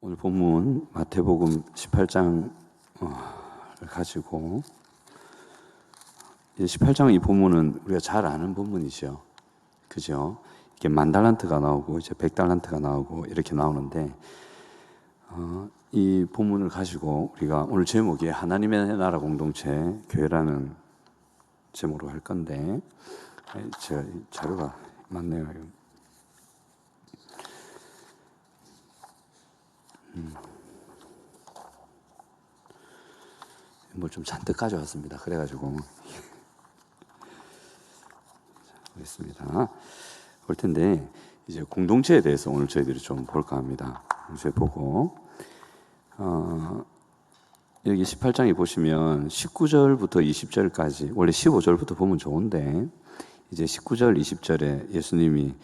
오늘 본문 마태복음 18장을 가지고 18장 이 본문은 우리가 잘 아는 본문이죠. 그죠? 이게 10,000달란트가 나오고 이제 100달란트가 나오고 이렇게 나오는데 이 본문을 가지고 우리가 오늘 제목이 하나님의 나라 공동체 교회라는 제목으로 할 건데 제가 자료가 많네요. 뭘 좀 잔뜩 가져왔습니다. 그래가지고 보겠습니다. 볼 텐데 이제 공동체에 대해서 오늘 저희들이 좀 볼까 합니다. 공동체 보고 여기 18장에 보시면 19절부터 20절까지 원래 15절부터 보면 좋은데 이제 19절 20절에 예수님이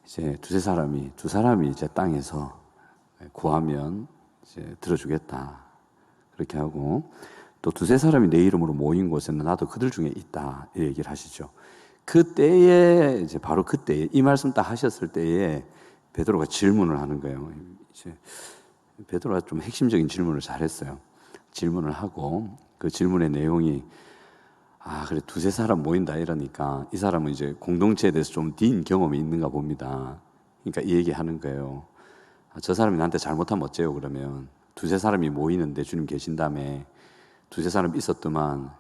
이제 두 사람이 이제 땅에서 구하면 이제 들어주겠다 그렇게 하고 또 두세 사람이 내 이름으로 모인 곳에는 나도 그들 중에 있다 이 얘기를 하시죠. 그때에 이제 바로 그때에 이 말씀 딱 하셨을 때에 베드로가 질문을 하는 거예요. 이제 베드로가 좀 핵심적인 질문을 잘했어요. 질문을 하고 그 질문의 내용이 그래 두세 사람 모인다 이러니까 이 사람은 이제 공동체에 대해서 좀 딘 경험이 있는가 봅니다. 그러니까 이 얘기하는 거예요. 저 사람이 나한테 잘못하면 어째요? 그러면 두세 사람이 모이는데 주님 계신 다음에 두세 사람 있었더만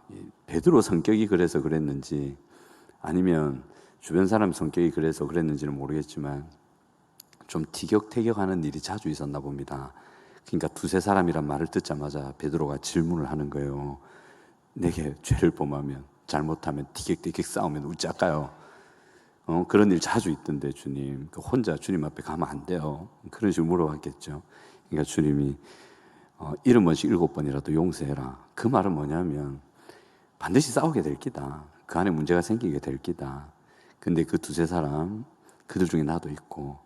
베드로 성격이 그래서 그랬는지 아니면 주변 사람 성격이 그래서 그랬는지는 모르겠지만 좀 티격태격하는 일이 자주 있었나 봅니다. 그러니까 두세 사람이란 말을 듣자마자 베드로가 질문을 하는 거예요. 내게 죄를 범하면 잘못하면 티격태격 싸우면 어찌할까요? 그런 일 자주 있던데 주님 혼자 주님 앞에 가면 안 돼요. 그런 식으로 물어봤겠죠. 그러니까 주님이 70번씩 7번이라도 용서해라. 그 말은 뭐냐면 반드시 싸우게 될 기다. 그 안에 문제가 생기게 될 기다. 근데 그 두세 사람 그들 중에 나도 있고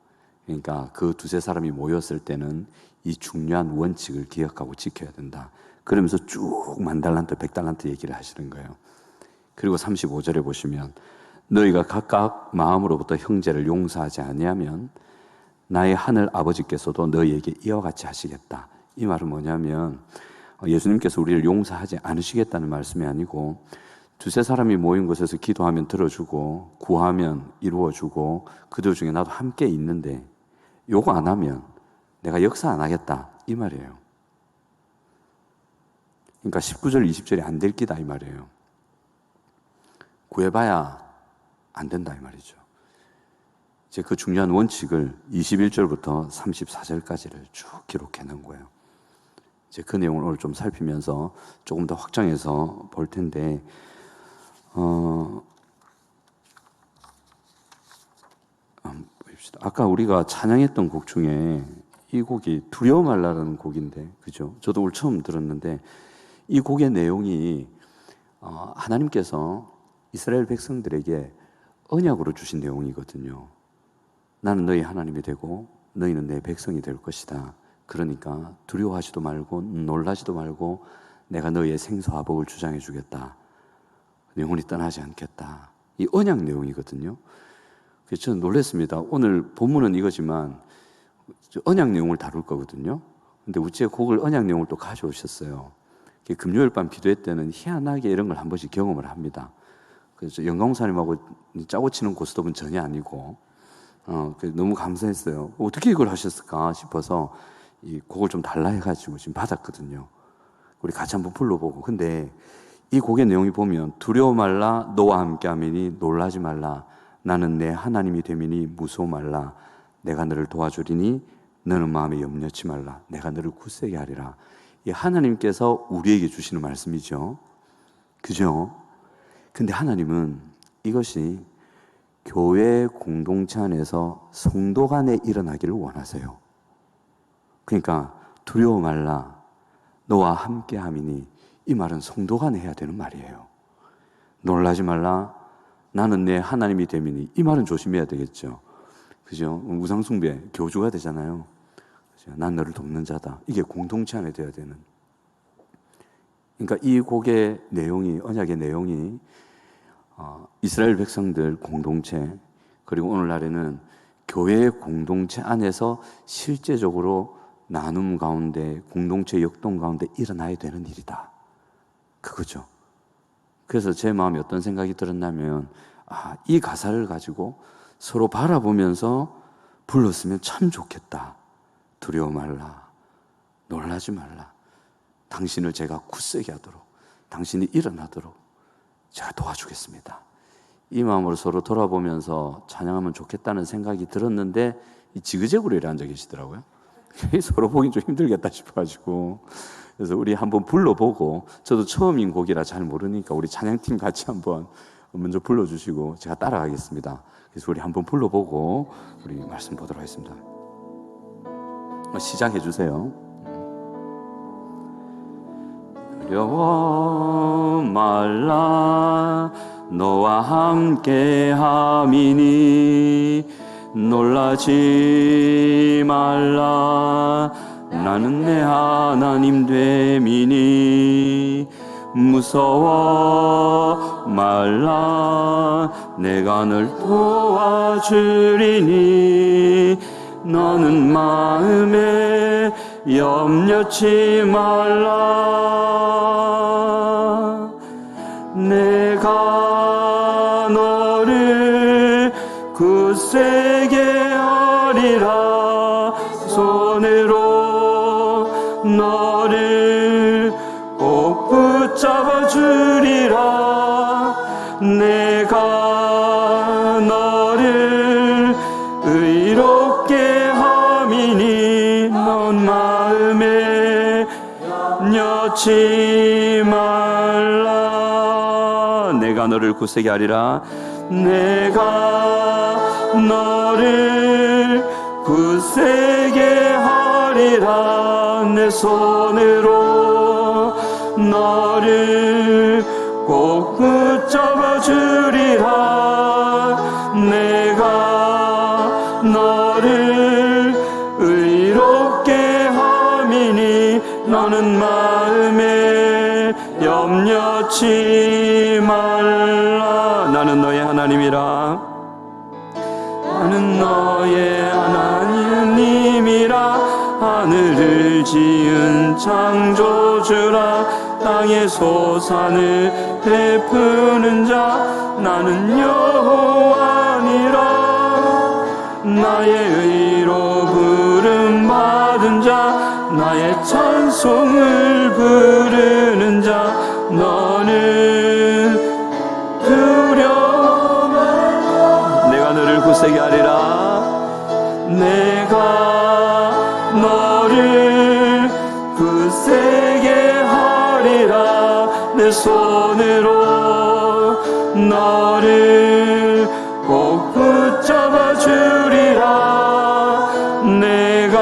그러니까 그 두세 사람이 모였을 때는 이 중요한 원칙을 기억하고 지켜야 된다. 그러면서 쭉 10,000달란트 100달란트 얘기를 하시는 거예요. 그리고 35절에 보시면 너희가 각각 마음으로부터 형제를 용서하지 아니하면 나의 하늘 아버지께서도 너희에게 이와 같이 하시겠다. 이 말은 뭐냐면 예수님께서 우리를 용서하지 않으시겠다는 말씀이 아니고 두세 사람이 모인 곳에서 기도하면 들어주고 구하면 이루어주고 그들 중에 나도 함께 있는데 요거 안 하면 내가 역사 안 하겠다 이 말이에요. 그러니까 19절 20절이 안 될 기다 이 말이에요. 구해봐야 안 된다 이 말이죠. 이제 그 중요한 원칙을 21절부터 34절까지를 쭉 기록해 놓은 거예요. 이제 그 내용을 오늘 좀 살피면서 조금 더 확장해서 볼 텐데, 봅시다. 아까 우리가 찬양했던 곡 중에 이 곡이 두려워 말라라는 곡인데, 그죠? 저도 오늘 처음 들었는데, 이 곡의 내용이, 하나님께서 이스라엘 백성들에게 언약으로 주신 내용이거든요. 나는 너희 하나님이 되고, 너희는 내 백성이 될 것이다. 그러니까 두려워하지도 말고 놀라지도 말고 내가 너희의 생사와 복을 주장해 주겠다. 영원히 떠나지 않겠다. 이 언약 내용이거든요. 그래서 저는 놀랐습니다. 오늘 본문은 이거지만 언약 내용을 다룰 거거든요. 근데 우째 곡을 언약 내용을 또 가져오셨어요. 금요일 밤 기도회 때는 희한하게 이런 걸 한 번씩 경험을 합니다. 그래서 영광사님하고 짜고 치는 고스톱은 전혀 아니고 너무 감사했어요. 어떻게 이걸 하셨을까 싶어서 이 곡을 좀 달라 해가지고 지금 받았거든요. 우리 같이 한번 불러보고. 근데 이 곡의 내용이 보면 두려워 말라 너와 함께 하미니 놀라지 말라 나는 내 하나님이 되미니 무서워 말라 내가 너를 도와주리니 너는 마음에 염려치 말라 내가 너를 굳세게 하리라. 이 하나님께서 우리에게 주시는 말씀이죠. 그죠? 근데 하나님은 이것이 교회 공동체 안에서 성도 간에 일어나기를 원하세요. 그러니까 두려워 말라 너와 함께 함이니 이 말은 성도 간에 해야 되는 말이에요. 놀라지 말라 나는 내 하나님이 되미니 이 말은 조심해야 되겠죠. 그죠? 우상숭배 교주가 되잖아요. 그죠? 난 너를 돕는 자다. 이게 공동체 안에 돼야 되는. 그러니까 이 곡의 내용이 언약의 내용이 이스라엘 백성들 공동체 그리고 오늘날에는 교회의 공동체 안에서 실제적으로 나눔 가운데, 공동체 역동 가운데 일어나야 되는 일이다. 그거죠. 그래서 제 마음에 어떤 생각이 들었냐면, 이 가사를 가지고 서로 바라보면서 불렀으면 참 좋겠다. 두려워 말라. 놀라지 말라. 당신을 제가 굳세게 하도록, 당신이 일어나도록 제가 도와주겠습니다. 이 마음으로 서로 돌아보면서 찬양하면 좋겠다는 생각이 들었는데, 이 지그재그로 일에 앉아 계시더라고요. 서로 보기 좀 힘들겠다 싶어가지고, 그래서 우리 한번 불러보고, 저도 처음인 곡이라 잘 모르니까 우리 찬양팀 같이 한번 먼저 불러주시고 제가 따라가겠습니다. 그래서 우리 한번 불러보고 우리 말씀 보도록 하겠습니다. 시작해 주세요. 두려워 말라 너와 함께 함이니 놀라지 말라 나는 내 하나님 됨이니 무서워 말라 내가 널 도와주리니 너는 마음에 염려치 말라 내가 너를 굳세게 하리라 손으로 너를 꼭 붙잡아 주리라 내가 너를 의롭게 함이니 넌 마음에 염려치 말라 내가 너를 굳세게 하리라 내가 너를 굳세게 하리라 내 손으로 너를 꼭 붙잡아 주리라 내가 너를 의롭게 함이니 너는 마음에 염려치 말라 나는 너의 하나님이라 나는 너의 하나님이라 하늘을 지은 창조주라 땅의 소산을 베푸는 자 나는 여호와니라 나의 의로 부름 받은 자 나의 찬송을 부르는 자 너는 두려워 말라 내가 너를 굳세게 하리라 내가 너를 굳세게 하리라 내 손으로 너를 꼭 붙잡아 주리라 내가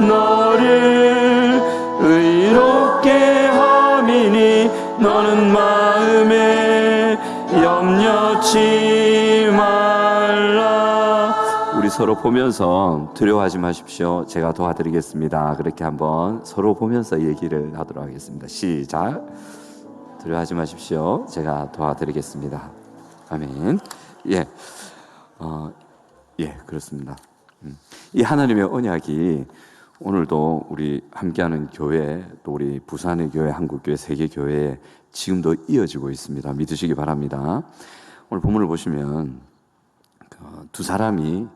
너를 의롭게 함이니 너는 마음에 염려치 말라 우리 서로 보면서 두려워하지 마십시오. 제가 도와드리겠습니다. 그렇게 한번 서로 보면서 얘기를 하도록 하겠습니다. 시작. 두려워하지 마십시오. 제가 도와드리겠습니다. 아멘. 예, 그렇습니다. 이 하나님의 언약이 오늘도 우리 함께하는 교회, 또 우리 부산의 교회, 한국교회, 세계교회에 지금도 이어지고 있습니다. 믿으시기 바랍니다. 오늘 본문을 보시면 두 사람이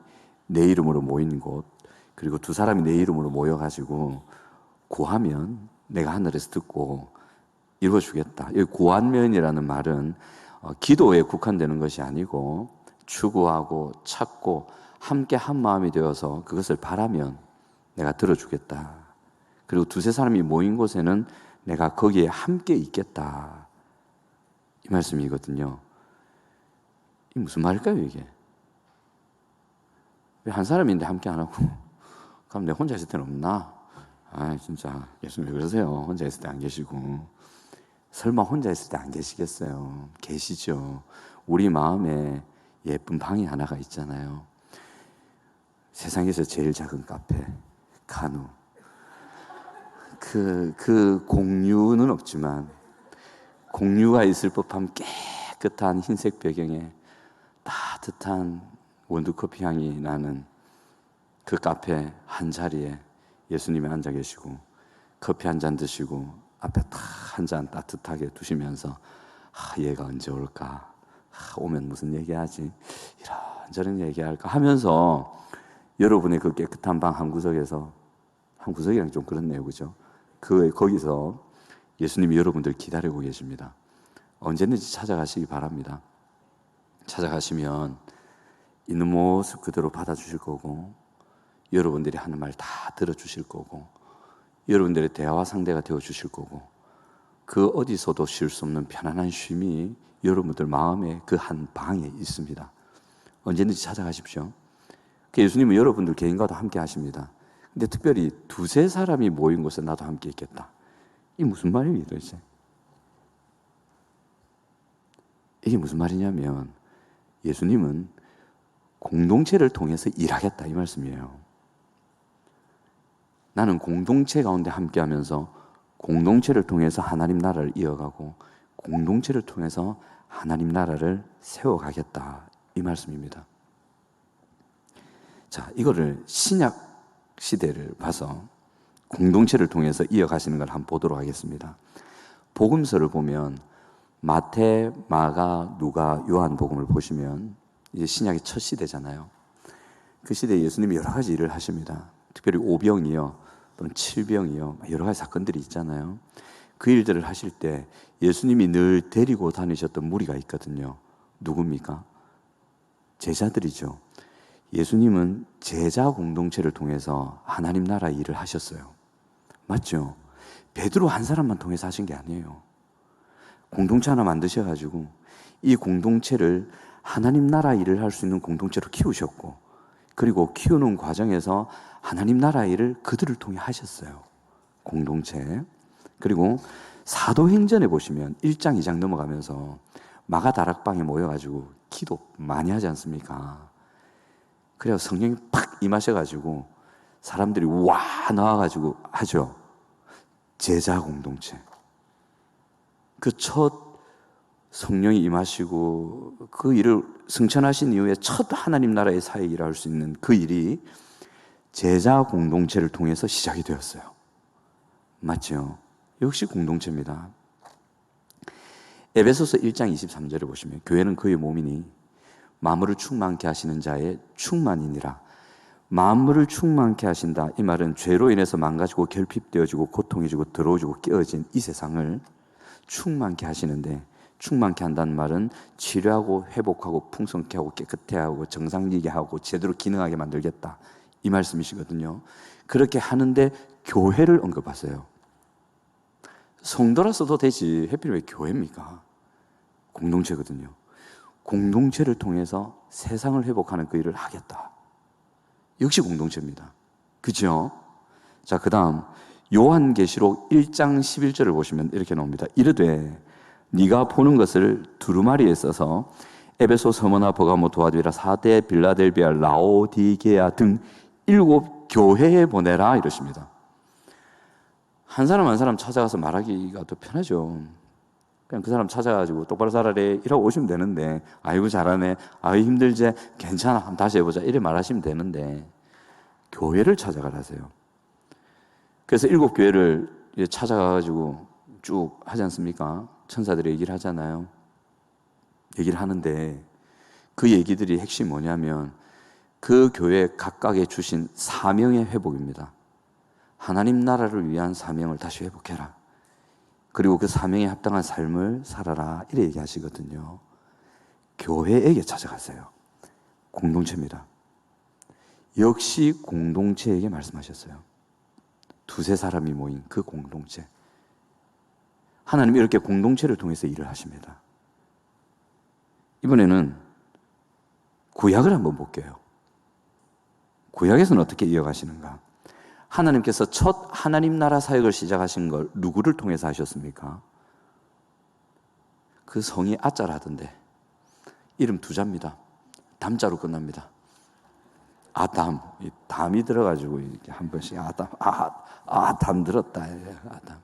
내 이름으로 모인 곳, 그리고 두 사람이 내 이름으로 모여가지고 구하면 내가 하늘에서 듣고 이루어주겠다. 이 구한면이라는 말은 기도에 국한되는 것이 아니고 추구하고 찾고 함께 한 마음이 되어서 그것을 바라면 내가 들어주겠다. 그리고 두세 사람이 모인 곳에는 내가 거기에 함께 있겠다. 이 말씀이거든요. 이게 무슨 말일까요, 이게? 왜 한 사람인데 함께 안 하고 그럼 내가 혼자 있을 때는 없나? 진짜 예수님 왜 그러세요? 혼자 있을 때 안 계시고 설마 혼자 있을 때 안 계시겠어요? 계시죠. 우리 마음에 예쁜 방이 하나가 있잖아요. 세상에서 제일 작은 카페 간우 그 공유는 없지만 공유가 있을 법한 깨끗한 흰색 배경에 따뜻한 원두커피 향이 나는 그 카페 한 자리에 예수님이 앉아 계시고 커피 한 잔 드시고 앞에 딱 한 잔 따뜻하게 두시면서 얘가 언제 올까? 오면 무슨 얘기하지? 이런저런 얘기할까 하면서 여러분의 그 깨끗한 방 한 구석에서, 한 구석이랑 좀 그렇네요, 그죠? 거기서 예수님이 여러분들 기다리고 계십니다. 언제든지 찾아가시기 바랍니다. 찾아가시면 있는 모습 그대로 받아주실 거고, 여러분들이 하는 말 다 들어주실 거고, 여러분들의 대화 상대가 되어주실 거고, 그 어디서도 쉴 수 없는 편안한 쉼이 여러분들 마음의 그 한 방에 있습니다. 언제든지 찾아가십시오. 예수님은 여러분들 개인과도 함께 하십니다. 근데 특별히 두세 사람이 모인 곳에 나도 함께 있겠다. 이게 무슨 말이에요, 도대체? 이게 무슨 말이냐면 예수님은 공동체를 통해서 일하겠다 이 말씀이에요. 나는 공동체 가운데 함께하면서 공동체를 통해서 하나님 나라를 이어가고 공동체를 통해서 하나님 나라를 세워가겠다 이 말씀입니다. 자, 이거를 신약 시대를 봐서 공동체를 통해서 이어가시는 걸 한번 보도록 하겠습니다. 복음서를 보면 마태, 마가, 누가, 요한 복음을 보시면 이제 신약의 첫 시대잖아요. 그 시대에 예수님이 여러 가지 일을 하십니다. 특별히 오병이요, 또는 칠병이요, 여러 가지 사건들이 있잖아요. 그 일들을 하실 때 예수님이 늘 데리고 다니셨던 무리가 있거든요. 누굽니까? 제자들이죠. 예수님은 제자 공동체를 통해서 하나님 나라 일을 하셨어요. 맞죠? 베드로 한 사람만 통해서 하신 게 아니에요. 공동체 하나 만드셔가지고 이 공동체를 하나님 나라 일을 할 수 있는 공동체로 키우셨고, 그리고 키우는 과정에서 하나님 나라 일을 그들을 통해 하셨어요. 공동체. 그리고 사도행전에 보시면 1장, 2장 넘어가면서 마가다락방에 모여가지고 기도 많이 하지 않습니까? 그래서 성령이 팍 임하셔가지고 사람들이 와 나와가지고 하죠. 제자 공동체. 그 첫 성령이 임하시고 그 일을 승천하신 이후에 첫 하나님 나라의 사회 일을 할 수 있는 그 일이 제자 공동체를 통해서 시작이 되었어요. 맞죠? 역시 공동체입니다. 에베소서 1장 23절을 보시면 교회는 그의 몸이니 만물을 충만케 하시는 자의 충만이니라. 만물을 충만케 하신다. 이 말은 죄로 인해서 망가지고 결핍되어지고 고통해지고 더러워지고 깨어진 이 세상을 충만케 하시는데, 충만케 한다는 말은 치료하고 회복하고 풍성케 하고 깨끗해 하고 정상지게 하고 제대로 기능하게 만들겠다 이 말씀이시거든요. 그렇게 하는데 교회를 언급하세요. 성도라서도 되지 하필 왜 교회입니까? 공동체거든요. 공동체를 통해서 세상을 회복하는 그 일을 하겠다. 역시 공동체입니다. 그죠? 자, 그 다음 요한계시록 1장 11절을 보시면 이렇게 나옵니다. 이르되 네가 보는 것을 두루마리에 써서 에베소, 서머나, 버가모, 도아디라, 사대, 빌라델비아, 라오디게아 등 7 교회에 보내라 이러십니다. 한 사람 한 사람 찾아가서 말하기가 더 편하죠. 그냥 그 사람 찾아가지고 똑바로 살아래 이라고 오시면 되는데, 아이고 잘하네, 아이 힘들지, 괜찮아, 한번 다시 해보자 이래 말하시면 되는데 교회를 찾아가라 하세요. 그래서 7 교회를 찾아가가지고 쭉 하지 않습니까? 천사들이 얘기를 하잖아요. 얘기를 하는데 그 얘기들이 핵심이 뭐냐면 그 교회 각각에 주신 사명의 회복입니다. 하나님 나라를 위한 사명을 다시 회복해라. 그리고 그 사명에 합당한 삶을 살아라 이래 얘기하시거든요. 교회에게 찾아가세요. 공동체입니다. 역시 공동체에게 말씀하셨어요. 두세 사람이 모인 그 공동체. 하나님이 이렇게 공동체를 통해서 일을 하십니다. 이번에는 구약을 한번 볼게요. 구약에서는 어떻게 이어가시는가? 하나님께서 첫 하나님 나라 사역을 시작하신 걸 누구를 통해서 하셨습니까? 그 성이 아자라 하던데 이름 2자입니다. 담자로 끝납니다. 아담, 담이 들어가지고 이렇게 한 번씩 아담 들었다. 아담.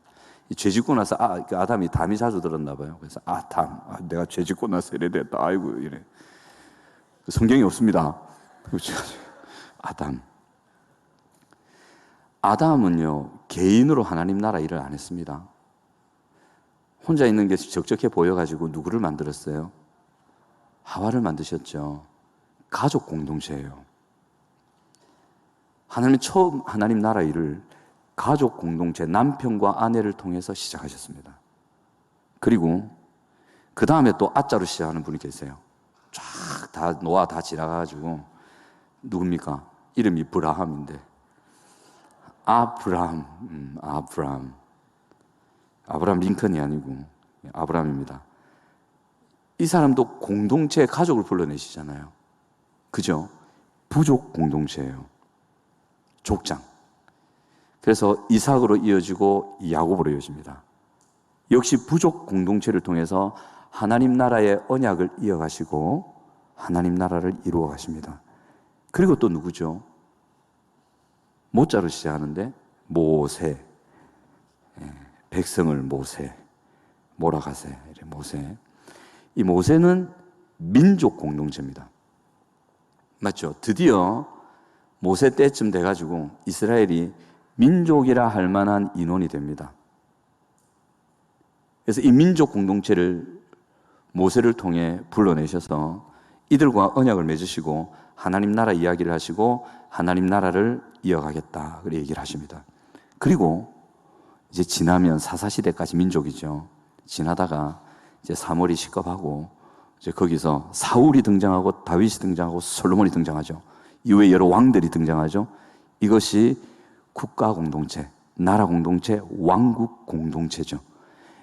죄 짓고 나서 그 아담이 담이 자주 들었나 봐요. 그래서 아담, 내가 죄 짓고 나서 이래 됐다. 아이고 이래. 성경이 없습니다. 아담. 아담은요, 개인으로 하나님 나라 일을 안 했습니다. 혼자 있는 게 적적해 보여가지고 누구를 만들었어요? 하와를 만드셨죠. 가족 공동체예요. 하나님은 처음 하나님 나라 일을 가족 공동체, 남편과 아내를 통해서 시작하셨습니다. 그리고 그 다음에 또 아자로 시작하는 분이 계세요. 쫙 다 노아 다 지나가가지고 누굽니까? 이름이 브라함인데 아브라함 링컨이 아니고 아브라함입니다. 이 사람도 공동체 가족을 불러내시잖아요. 그죠? 부족 공동체예요. 족장. 그래서 이삭으로 이어지고 야곱으로 이어집니다. 역시 부족 공동체를 통해서 하나님 나라의 언약을 이어가시고 하나님 나라를 이루어 가십니다. 그리고 또 누구죠? 모자로 시작하는데 모세, 백성을 모세, 몰아가세, 모세. 이 모세는 민족 공동체입니다. 맞죠? 드디어 모세 때쯤 돼가지고 이스라엘이 민족이라 할 만한 인원이 됩니다. 그래서 이 민족 공동체를 모세를 통해 불러내셔서 이들과 언약을 맺으시고 하나님 나라 이야기를 하시고 하나님 나라를 이어가겠다 그렇게 얘기를 하십니다. 그리고 이제 지나면 사사시대까지 민족이죠. 지나다가 이제 사물이 식겁하고 이제 거기서 사울이 등장하고 다윗이 등장하고 솔로몬이 등장하죠. 이후에 여러 왕들이 등장하죠. 이것이 국가 공동체, 나라 공동체, 왕국 공동체죠.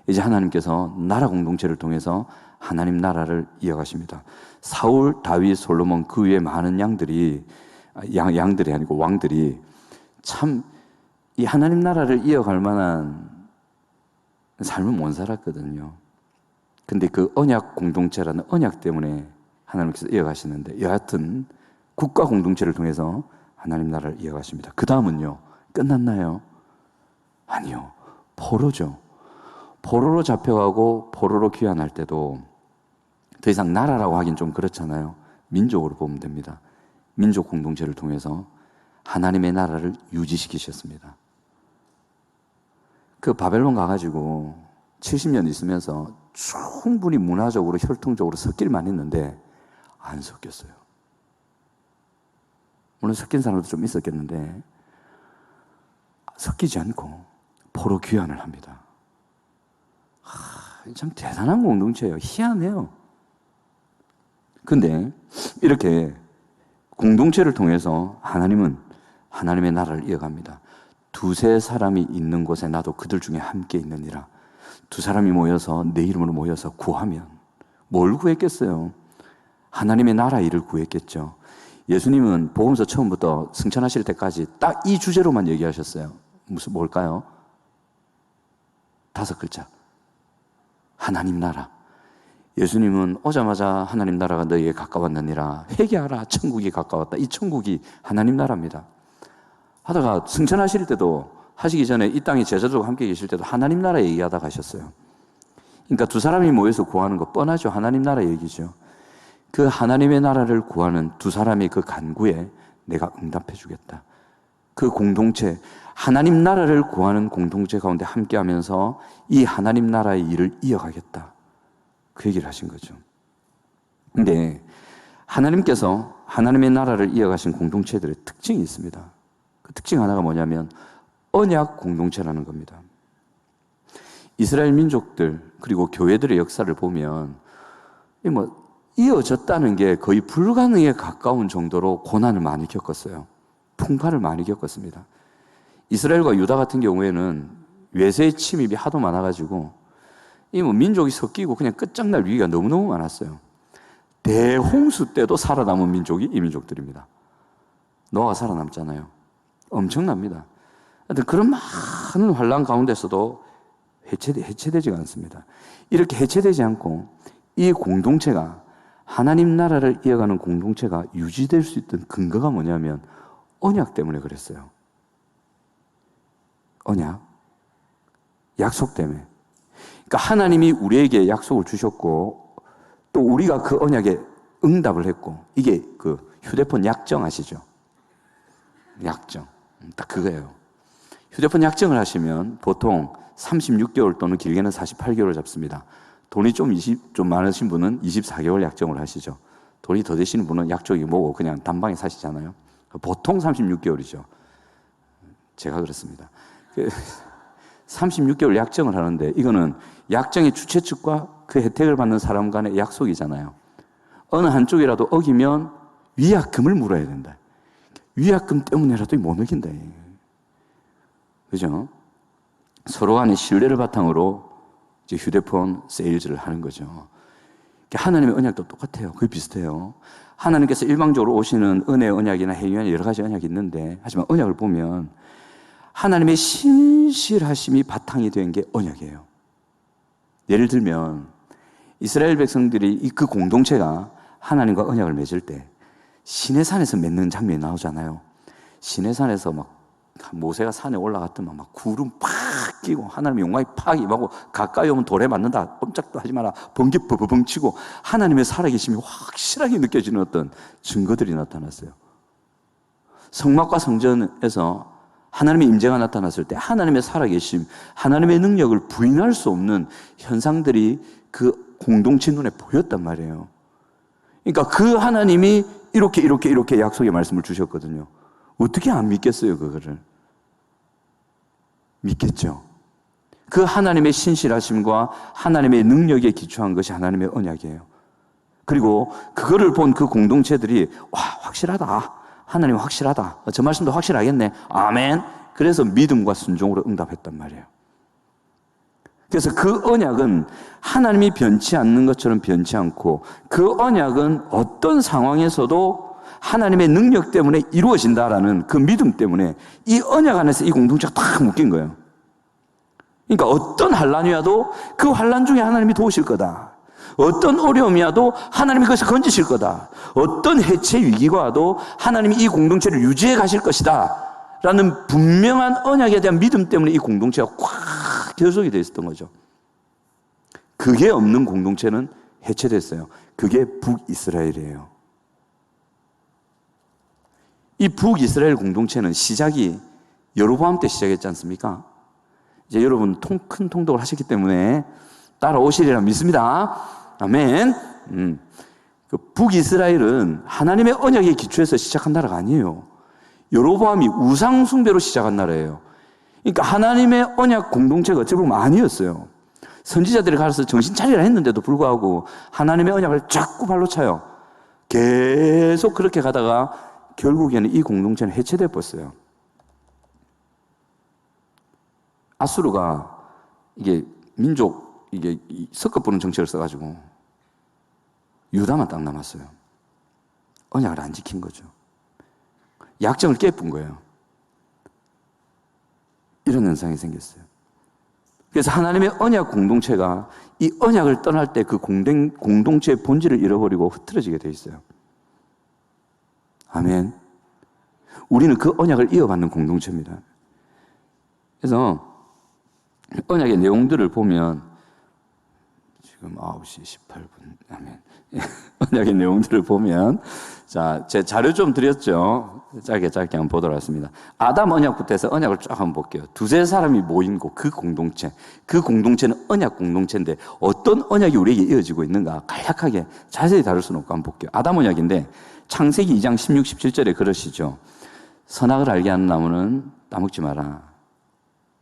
이제 하나님께서 나라 공동체를 통해서 하나님 나라를 이어가십니다. 사울, 다윗, 솔로몬 그 위에 많은 양들이 아니고 왕들이 참 이 하나님 나라를 이어갈 만한 삶을 못 살았거든요. 근데 그 언약 공동체라는 언약 때문에 하나님께서 이어가시는데 여하튼 국가 공동체를 통해서 하나님 나라를 이어가십니다. 그 다음은요, 끝났나요? 아니요. 포로죠. 포로로 잡혀가고 포로로 귀환할 때도 더 이상 나라라고 하긴 좀 그렇잖아요. 민족으로 보면 됩니다. 민족 공동체를 통해서 하나님의 나라를 유지시키셨습니다. 그 바벨론 가가지고 70년 있으면서 충분히 문화적으로 혈통적으로 섞일만 했는데 안 섞였어요. 물론 섞인 사람도 좀 있었겠는데 섞이지 않고 포로 귀환을 합니다. 참 대단한 공동체예요. 희한해요. 근데 이렇게 공동체를 통해서 하나님은 하나님의 나라를 이어갑니다. 두세 사람이 있는 곳에 나도 그들 중에 함께 있느니라. 두 사람이 모여서 내 이름으로 모여서 구하면 뭘 구했겠어요? 하나님의 나라 일을 구했겠죠. 예수님은 복음서 처음부터 승천하실 때까지 딱 이 주제로만 얘기하셨어요. 뭘까요? 5글자. 하나님 나라. 예수님은 오자마자 하나님 나라가 너희에게 가까웠느니라. 회개하라. 천국이 가까웠다. 이 천국이 하나님 나라입니다. 하다가 승천하실 때도 하시기 전에 이 땅에 제자들과 함께 계실 때도 하나님 나라 얘기하다 가셨어요. 그러니까 두 사람이 모여서 구하는 거 뻔하죠. 하나님 나라 얘기죠. 그 하나님의 나라를 구하는 두 사람의 그 간구에 내가 응답해 주겠다. 그 공동체, 하나님 나라를 구하는 공동체 가운데 함께 하면서 이 하나님 나라의 일을 이어가겠다. 그 얘기를 하신 거죠. 근데 하나님께서 하나님의 나라를 이어가신 공동체들의 특징이 있습니다. 그 특징 하나가 뭐냐면 언약 공동체라는 겁니다. 이스라엘 민족들 그리고 교회들의 역사를 보면 이어졌다는 게 거의 불가능에 가까운 정도로 고난을 많이 겪었어요. 풍파를 많이 겪었습니다. 이스라엘과 유다 같은 경우에는 외세의 침입이 하도 많아가지고 민족이 섞이고 그냥 끝장날 위기가 너무너무 많았어요. 대홍수 때도 살아남은 민족이 이 민족들입니다. 노아가 살아남잖아요. 엄청납니다. 그런 많은 환란 가운데서도 해체되지가 않습니다. 이렇게 해체되지 않고 이 공동체가 하나님 나라를 이어가는 공동체가 유지될 수 있던 근거가 뭐냐면 언약 때문에 그랬어요. 언약. 약속 때문에. 그러니까 하나님이 우리에게 약속을 주셨고 또 우리가 그 언약에 응답을 했고 이게 그 휴대폰 약정 아시죠? 약정. 딱 그거예요. 휴대폰 약정을 하시면 보통 36개월 또는 길게는 48개월을 잡습니다. 돈이 좀 많으신 분은 24개월 약정을 하시죠. 돈이 더 되시는 분은 약정이 뭐고 그냥 단방에 사시잖아요. 보통 36개월이죠. 제가 그렇습니다. 36개월 약정을 하는데 이거는 약정의 주최 측과 그 혜택을 받는 사람 간의 약속이잖아요. 어느 한쪽이라도 어기면 위약금을 물어야 된다. 위약금 때문에라도 못 어긴다. 그죠? 서로 간의 신뢰를 바탕으로 이제 휴대폰 세일즈를 하는 거죠. 하나님의 언약도 똑같아요. 거의 비슷해요. 하나님께서 일방적으로 오시는 은혜의 언약이나 행위나 여러 가지 언약이 있는데, 하지만 언약을 보면 하나님의 신실하심이 바탕이 된 게 언약이에요. 예를 들면 이스라엘 백성들이 그 공동체가 하나님과 언약을 맺을 때 시내산에서 맺는 장면이 나오잖아요. 시내산에서 막 모세가 산에 올라갔더만 막 구름 팍 끼고 하나님의 영광이 팍 임하고 가까이 오면 돌에 맞는다. 꼼짝도 하지 마라. 번개 버버벙 치고 하나님의 살아계심이 확실하게 느껴지는 어떤 증거들이 나타났어요. 성막과 성전에서 하나님의 임재가 나타났을 때 하나님의 살아계심, 하나님의 능력을 부인할 수 없는 현상들이 그 공동체 눈에 보였단 말이에요. 그러니까 그 하나님이 이렇게 약속의 말씀을 주셨거든요. 어떻게 안 믿겠어요, 그거를? 믿겠죠. 그 하나님의 신실하심과 하나님의 능력에 기초한 것이 하나님의 언약이에요. 그리고 그거를 본 그 공동체들이 와, 확실하다. 하나님 확실하다. 저 말씀도 확실하겠네. 아멘. 그래서 믿음과 순종으로 응답했단 말이에요. 그래서 그 언약은 하나님이 변치 않는 것처럼 변치 않고 그 언약은 어떤 상황에서도 하나님의 능력 때문에 이루어진다라는 그 믿음 때문에 이 언약 안에서 이 공동체가 딱 묶인 거예요. 그러니까 어떤 환난이 와도 그 환난 중에 하나님이 도우실 거다. 어떤 어려움이 와도 하나님이 그것을 건지실 거다. 어떤 해체 위기가 와도 하나님이 이 공동체를 유지해 가실 것이다. 라는 분명한 언약에 대한 믿음 때문에 이 공동체가 꽉 결속이 되어 있었던 거죠. 그게 없는 공동체는 해체됐어요. 그게 북이스라엘이에요. 이 북이스라엘 공동체는 시작이 여로보암 때 시작했지 않습니까? 이제 여러분 큰 통독을 하셨기 때문에 따라오시리라 믿습니다. 아멘. 그 북이스라엘은 하나님의 언약에 기초해서 시작한 나라가 아니에요. 여로보암이 우상 숭배로 시작한 나라예요. 그러니까 하나님의 언약 공동체가 어찌 보면 아니었어요. 선지자들이 가서 정신 차리라 했는데도 불구하고 하나님의 언약을 자꾸 발로 차요. 계속 그렇게 가다가 결국에는 이 공동체는 해체돼 버렸어요. 아수르가 이게 섞어보는 정책을 써가지고 유다만 딱 남았어요. 언약을 안 지킨 거죠. 약정을 깨뿐 거예요. 이런 현상이 생겼어요. 그래서 하나님의 언약 공동체가 이 언약을 떠날 때 그 공동체의 본질을 잃어버리고 흐트러지게 돼 있어요. 아멘. 우리는 그 언약을 이어받는 공동체입니다. 그래서 언약의 내용들을 보면 지금 9시 18분. 아멘. 언약의 내용들을 보면 자, 제 자료 좀 드렸죠. 짧게 한번 보도록 하겠습니다. 아담 언약부터 해서 언약을 쫙 한번 볼게요. 두세 사람이 모인 곳, 그 공동체는 언약 공동체인데 어떤 언약이 우리에게 이어지고 있는가 간략하게 자세히 다룰 수는 없고 한번 볼게요. 아담 언약인데 창세기 2장 16, 17절에 그러시죠. 선악을 알게 하는 나무는 따먹지 마라.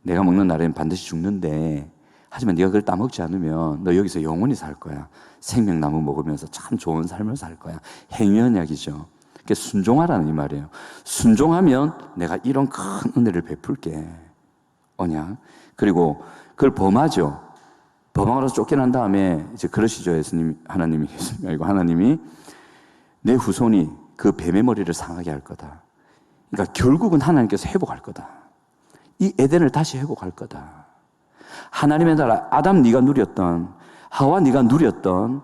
내가 먹는 날에는 반드시 죽는데 하지만 네가 그걸 따먹지 않으면 너 여기서 영원히 살 거야. 생명나무 먹으면서 참 좋은 삶을 살 거야. 행위 언약이죠. 그게 순종하라는 이 말이에요. 순종하면 내가 이런 큰 은혜를 베풀게. 언약. 그리고 그걸 범하죠. 범하고 쫓겨난 다음에 이제 그러시죠. 예수님, 하나님이 내 후손이 그 뱀의 머리를 상하게 할 거다. 그러니까 결국은 하나님께서 회복할 거다. 이 에덴을 다시 회복할 거다. 하나님의 나라, 아담 네가 누렸던, 하와 네가 누렸던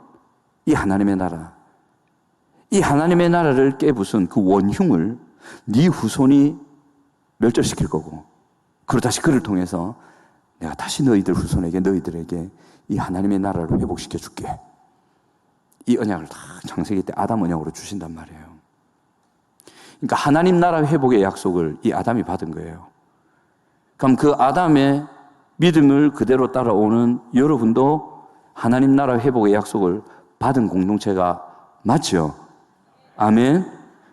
이 하나님의 나라, 이 하나님의 나라를 깨부순 그 원흉을 네 후손이 멸절시킬 거고, 그리고 다시 그를 통해서 내가 다시 너희들에게 이 하나님의 나라를 회복시켜 줄게. 이 언약을 다 창세기 때 아담 언약으로 주신단 말이에요. 그러니까 하나님 나라 회복의 약속을 이 아담이 받은 거예요. 그러니까 그럼 그 아담의 믿음을 그대로 따라오는 여러분도 하나님 나라 회복의 약속을 받은 공동체가 맞죠? 아멘.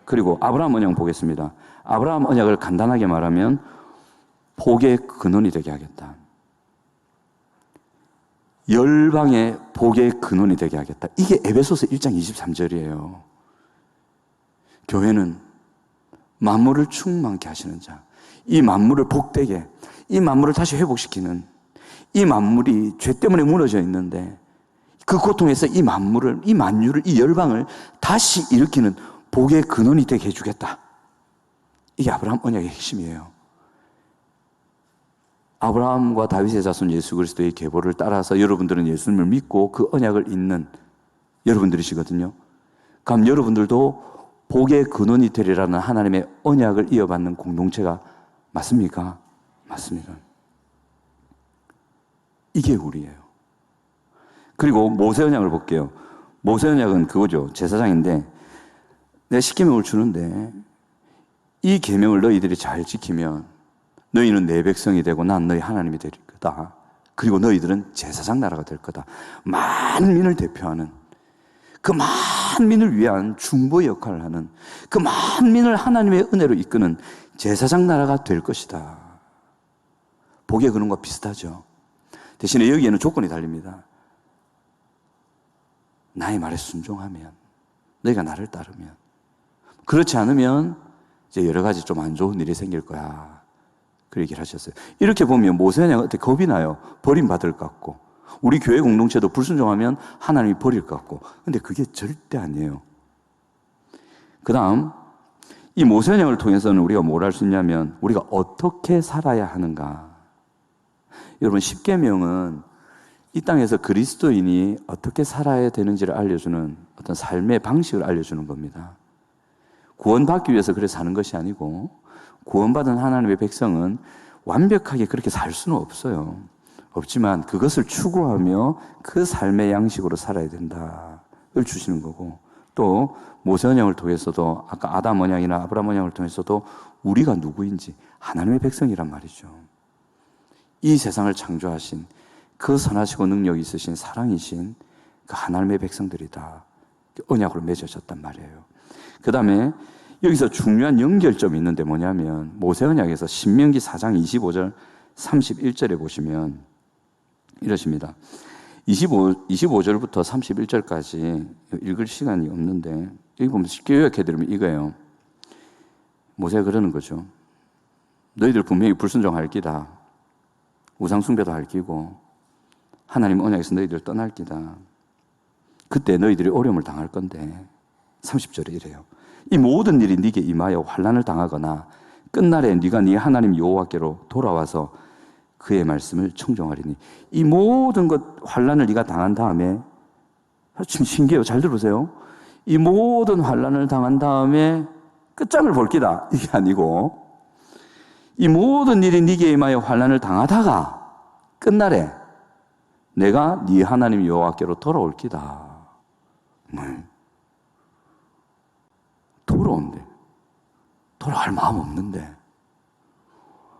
그리고 아브라함 언약 보겠습니다. 아브라함 언약을 간단하게 말하면 복의 근원이 되게 하겠다. 열방의 복의 근원이 되게 하겠다. 이게 에베소서 1장 23절이에요. 교회는 만물을 충만케 하시는 자, 이 만물을 복되게, 이 만물을 다시 회복시키는, 이 만물이 죄 때문에 무너져 있는데 그 고통에서 이 만물을, 이 만유를, 이 열방을 다시 일으키는 복의 근원이 되게 해주겠다. 이게 아브라함 언약의 핵심이에요. 아브라함과 다윗의 자손 예수 그리스도의 계보를 따라서 여러분들은 예수님을 믿고 그 언약을 잇는 여러분들이시거든요. 그럼 여러분들도 복의 근원이 되리라는 하나님의 언약을 이어받는 공동체가 맞습니까? 맞습니다. 이게 우리예요. 그리고 모세 언약을 볼게요. 모세 언약은 그거죠. 제사장인데 내가 십계명을 주는데 이 계명을 너희들이 잘 지키면 너희는 내 백성이 되고 난 너희 하나님이 될 거다. 그리고 너희들은 제사장 나라가 될 거다. 만민을 대표하는, 그 만민을 위한 중보 역할을 하는, 그 만민을 하나님의 은혜로 이끄는 제사장 나라가 될 것이다. 복의 근원과 비슷하죠. 대신에 여기에는 조건이 달립니다. 나의 말에 순종하면, 너희가 나를 따르면. 그렇지 않으면 이제 여러 가지 좀 안 좋은 일이 생길 거야. 그 얘기를 하셨어요. 이렇게 보면 모세는 어떻게 겁이 나요. 버림받을 것 같고, 우리 교회 공동체도 불순종하면 하나님이 버릴 것 같고. 근데 그게 절대 아니에요. 그 다음, 이 모세령을 통해서는 우리가 뭘 할 수 있냐면 우리가 어떻게 살아야 하는가. 여러분, 십계명은 이 땅에서 그리스도인이 어떻게 살아야 되는지를 알려주는 어떤 삶의 방식을 알려주는 겁니다. 구원받기 위해서 그렇게 사는 것이 아니고, 구원받은 하나님의 백성은 완벽하게 그렇게 살 수는 없어요. 없지만 그것을 추구하며 그 삶의 양식으로 살아야 된다를 주시는 거고, 또 모세 언약을 통해서도 아까 아담 언약이나 아브라함 언약을 통해서도 우리가 누구인지 하나님의 백성이란 말이죠. 이 세상을 창조하신 그 선하시고 능력이 있으신 사랑이신 그 하나님의 백성들이다. 언약으로 맺어졌단 말이에요. 그 다음에 여기서 중요한 연결점이 있는데 뭐냐면 모세 언약에서 신명기 4장 25절 31절에 보시면 이러십니다. 25절부터 31절까지 읽을 시간이 없는데 여기 보면 쉽게 요약해드리면 이거예요. 모세가 그러는 거죠. 너희들 분명히 불순종할 기다. 우상숭배도 할 기고 하나님 언약에서 너희들 떠날 기다. 그때 너희들이 어려움을 당할 건데 30절에 이래요. 이 모든 일이 네게 임하여 환난을 당하거나 끝날에 네가 네 하나님 여호와께로 돌아와서 그의 말씀을 청종하리니, 이 모든 것 환난을 네가 당한 다음에, 참 신기해요. 잘 들으세요. 이 모든 환난을 당한 다음에 끝장을 볼 기다. 이게 아니고, 이 모든 일이 네게 임하여 환난을 당하다가 끝날에 내가 네 하나님 여호와께로 돌아올 기다. 돌아온대. 돌아갈 마음 없는데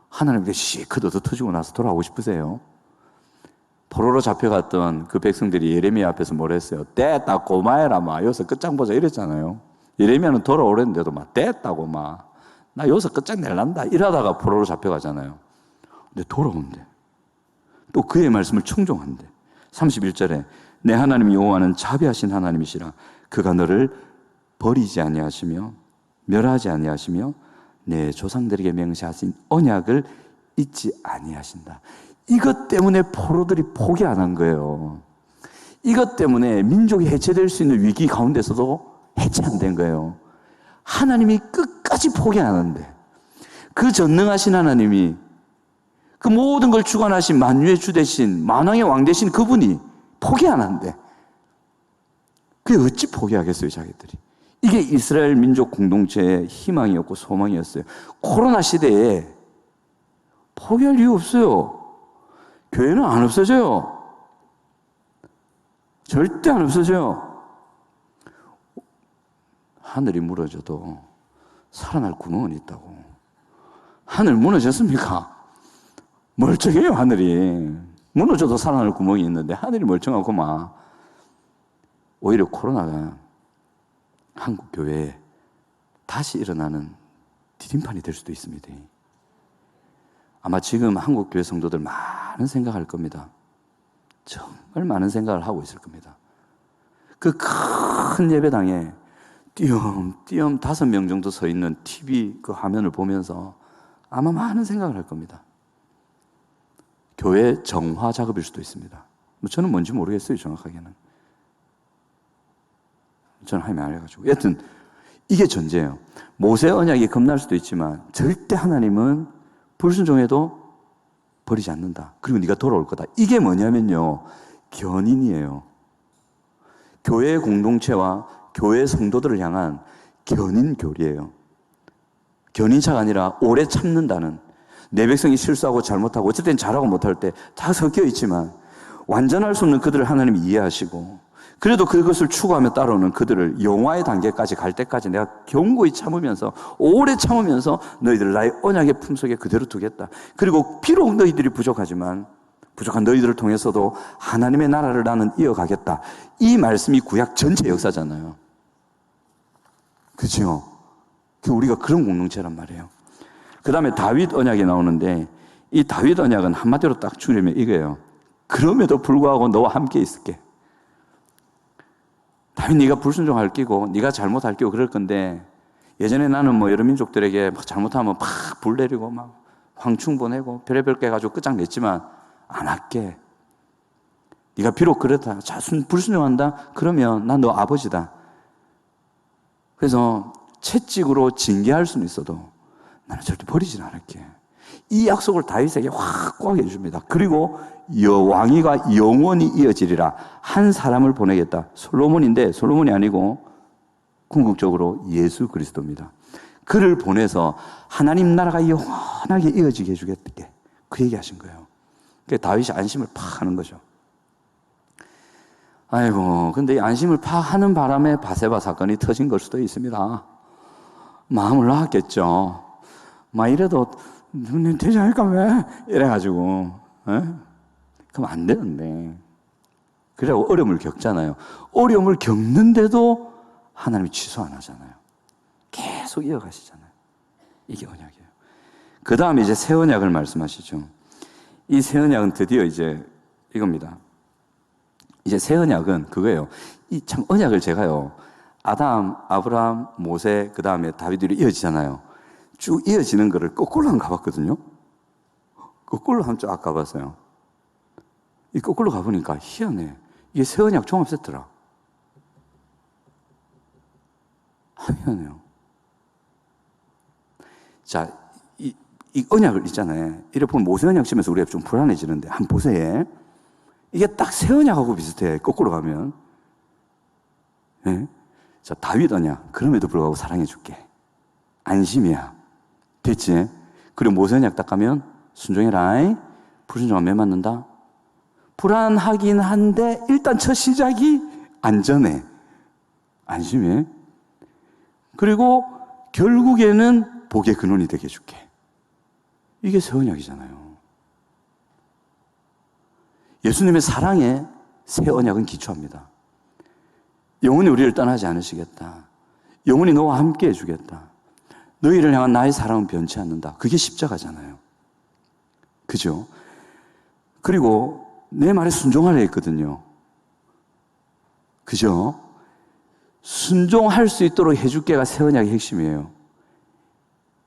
하나님께 시크도 터지고 나서 돌아오고 싶으세요? 포로로 잡혀갔던 그 백성들이 예레미야 앞에서 뭐라 했어요? 떼다 고마해라 마 여기서 끝장 보자 이랬잖아요. 예레미야는 돌아오랬는데도 막 떼다고 막 나 여기서 끝장 낼란다 이러다가 포로로 잡혀가잖아요. 근데 돌아온대. 또 그의 말씀을 청종한대. 31절에 내 하나님 여호와는 자비하신 하나님이시라. 그가 너를 버리지 아니하시며 멸하지 아니하시며 내 조상들에게 맹세하신 언약을 잊지 아니하신다. 이것 때문에 포로들이 포기 안 한 거예요. 이것 때문에 민족이 해체될 수 있는 위기 가운데서도 해체 안 된 거예요. 하나님이 끝까지 포기 안 하는데, 그 전능하신 하나님이, 그 모든 걸 주관하신 만유의 주 되신 만왕의 왕 되신 그분이 포기 안 한대. 그게 어찌 포기하겠어요, 자기들이. 이게 이스라엘 민족 공동체의 희망이었고 소망이었어요. 코로나 시대에 포기할 이유 없어요. 교회는 안 없어져요. 절대 안 없어져요. 하늘이 무너져도 살아날 구멍은 있다고. 하늘 무너졌습니까? 멀쩡해요, 하늘이. 무너져도 살아날 구멍이 있는데 하늘이 멀쩡하고 막. 오히려 코로나가 한국 교회에 다시 일어나는 디딤판이 될 수도 있습니다. 아마 지금 한국 교회 성도들 많은 생각할 겁니다. 정말 많은 생각을 하고 있을 겁니다. 그 큰 예배당에 띄엄띄엄 5명 정도 서 있는 TV 그 화면을 보면서 아마 많은 생각을 할 겁니다. 교회 정화 작업일 수도 있습니다. 저는 뭔지 모르겠어요, 정확하게는. 저는 하나님이 알려가지고. 여튼 이게 전제예요. 모세 언약이 겁날 수도 있지만 절대 하나님은 불순종해도 버리지 않는다. 그리고 네가 돌아올 거다. 이게 뭐냐면요, 견인이에요. 교회 공동체와 교회 성도들을 향한 견인 교리예요. 견인차가 아니라 오래 참는다는, 내 백성이 실수하고 잘못하고 어쨌든 잘하고 못할 때 다 섞여 있지만 완전할 수 없는 그들을 하나님이 이해하시고, 그래도 그것을 추구하며 따라오는 그들을 영화의 단계까지 갈 때까지 내가 견고히 참으면서, 오래 참으면서 너희들 나의 언약의 품속에 그대로 두겠다. 그리고 비록 너희들이 부족하지만 부족한 너희들을 통해서도 하나님의 나라를 나는 이어가겠다. 이 말씀이 구약 전체 역사잖아요. 그렇죠? 우리가 그런 공동체란 말이에요. 그 다음에 다윗 언약이 나오는데, 이 다윗 언약은 한마디로 딱 추리면 이거예요. 그럼에도 불구하고 너와 함께 있을게. 다윗, 네가 불순종할 끼고 네가 잘못할 끼고 그럴 건데, 예전에 나는 뭐 여러 민족들에게 막 잘못하면 막 불 내리고 막 황충 보내고 별의별 게 가지고 끝장냈지만 안 할게. 네가 비록 그렇다, 불순종한다, 그러면 난 너 아버지다. 그래서 채찍으로 징계할 수는 있어도 나는 절대 버리진 않을게. 이 약속을 다윗에게 확고하게 해줍니다. 그리고 왕위가 영원히 이어지리라. 한 사람을 보내겠다. 솔로몬인데 솔로몬이 아니고 궁극적으로 예수 그리스도입니다. 그를 보내서 하나님 나라가 영원하게 이어지게 해주겠게, 그 얘기하신 거예요. 그래서 다윗이 안심을 팍 하는 거죠. 아이고, 근데 이 안심을 팍 하는 바람에 바세바 사건이 터진 걸 수도 있습니다. 마음을 놓았겠죠. 막 이래도 되지 않을까 왜? 이래가지고, 그럼 안 되는데. 그래고 어려움을 겪잖아요. 어려움을 겪는데도 하나님이 취소 안 하잖아요. 계속 이어가시잖아요. 이게 언약이에요. 그 다음에 이제 새 언약을 말씀하시죠. 이 새 언약은 드디어 이제 이겁니다. 이제 새 언약은 그거예요. 이 참 언약을 제가요, 아담, 아브라함, 모세, 그 다음에 다윗으로 이어지잖아요. 쭉 이어지는 거를 거꾸로 한번 가봤거든요. 거꾸로 한번 쫙 가봤어요. 이 거꾸로 가보니까 희한해. 이게 새 언약 종합 세트라. 희한해요. 자, 이 언약을 있잖아요. 이래 보면 모세 언약 치면서 우리가 좀 불안해지는데, 한번 보세요. 이게 딱 새 언약하고 비슷해. 거꾸로 가면. 네? 자, 다윗 언약. 그럼에도 불구하고 사랑해줄게. 안심이야. 됐지? 그리고 모세 언약 딱 가면 순종해라. 불순종하면 매 맞는다. 불안하긴 한데 일단 첫 시작이 안전해. 안심해. 그리고 결국에는 복의 근원이 되게 해줄게. 이게 새 언약이잖아요. 예수님의 사랑에 새 언약은 기초합니다. 영원히 우리를 떠나지 않으시겠다. 영원히 너와 함께 해주겠다. 너희를 향한 나의 사랑은 변치 않는다. 그게 십자가잖아요. 그죠? 그리고 내 말에 순종하려 했거든요. 그죠? 순종할 수 있도록 해줄게가 새 언약의 핵심이에요.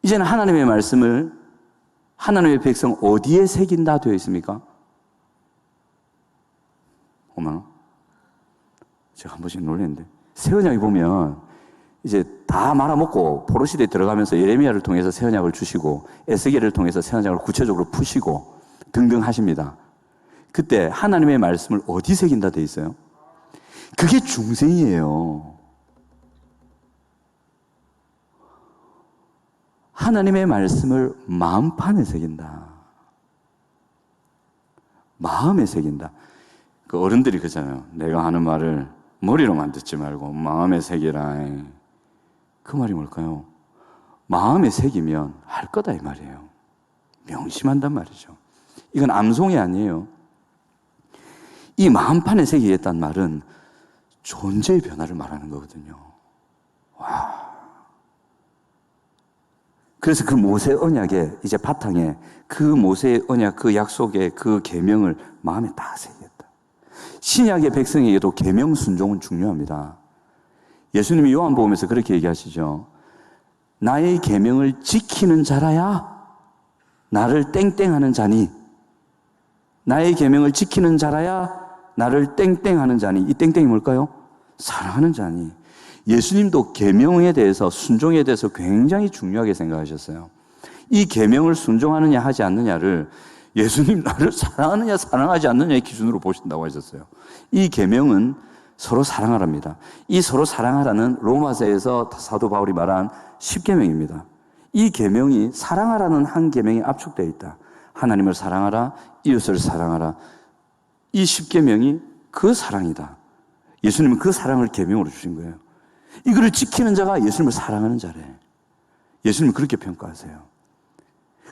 이제는 하나님의 말씀을 하나님의 백성 어디에 새긴다 되어 있습니까? 어머나, 제가 한 번씩 놀랐는데, 새 언약에 보면 이제 다 말아먹고 포로시대에 들어가면서 예레미야를 통해서 새 언약을 주시고 에스겔을 통해서 새 언약을 구체적으로 푸시고 등등 하십니다. 그때 하나님의 말씀을 어디 새긴다 되어 있어요? 그게 중생이에요. 하나님의 말씀을 마음판에 새긴다. 마음에 새긴다. 그 어른들이 그러잖아요. 내가 하는 말을 머리로만 듣지 말고 마음에 새기라. 그 말이 뭘까요? 마음에 새기면 할 거다 이 말이에요. 명심한단 말이죠. 이건 암송이 아니에요. 이 마음판에 새기겠다는 말은 존재의 변화를 말하는 거거든요. 와. 그래서 그 모세 언약의 이제 바탕에 그 모세의 언약, 그 약속의 그 계명을 마음에 다 새기겠다. 신약의 백성에게도 계명 순종은 중요합니다. 예수님이 요한복음에서 그렇게 얘기하시죠. 나의 계명을 지키는 자라야 나를 땡땡하는 자니, 나의 계명을 지키는 자라야 나를 땡땡하는 자니. 이 땡땡이 뭘까요? 사랑하는 자니. 예수님도 계명에 대해서, 순종에 대해서 굉장히 중요하게 생각하셨어요. 이 계명을 순종하느냐 하지 않느냐를 예수님 나를 사랑하느냐 사랑하지 않느냐의 기준으로 보신다고 하셨어요. 이 계명은 서로 사랑하랍니다. 이 서로 사랑하라는 로마서에서 사도 바울이 말한 10계명입니다. 이 계명이 사랑하라는 한 계명이 압축되어 있다. 하나님을 사랑하라, 이웃을 사랑하라. 이 10계명이 그 사랑이다. 예수님은 그 사랑을 계명으로 주신 거예요. 이거를 지키는 자가 예수님을 사랑하는 자래. 예수님은 그렇게 평가하세요.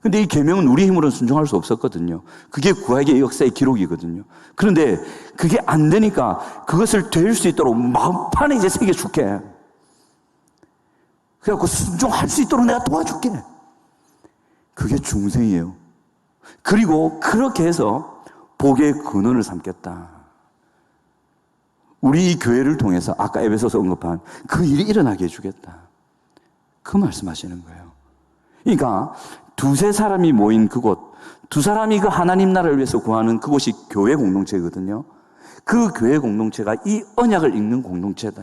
근데 이 계명은 우리 힘으로는 순종할 수 없었거든요. 그게 구약의 역사의 기록이거든요. 그런데 그게 안 되니까 그것을 될 수 있도록 마음판에 이제 새겨줄게. 그래갖고 순종할 수 있도록 내가 도와줄게. 그게 중생이에요. 그리고 그렇게 해서 복의 근원을 삼겠다. 우리 교회를 통해서 아까 에베소서 언급한 그 일이 일어나게 해주겠다. 그 말씀하시는 거예요. 그러니까 두세 사람이 모인 그곳, 두 사람이 그 하나님 나라를 위해서 구하는 그곳이 교회 공동체거든요. 그 교회 공동체가 이 언약을 읽는 공동체다.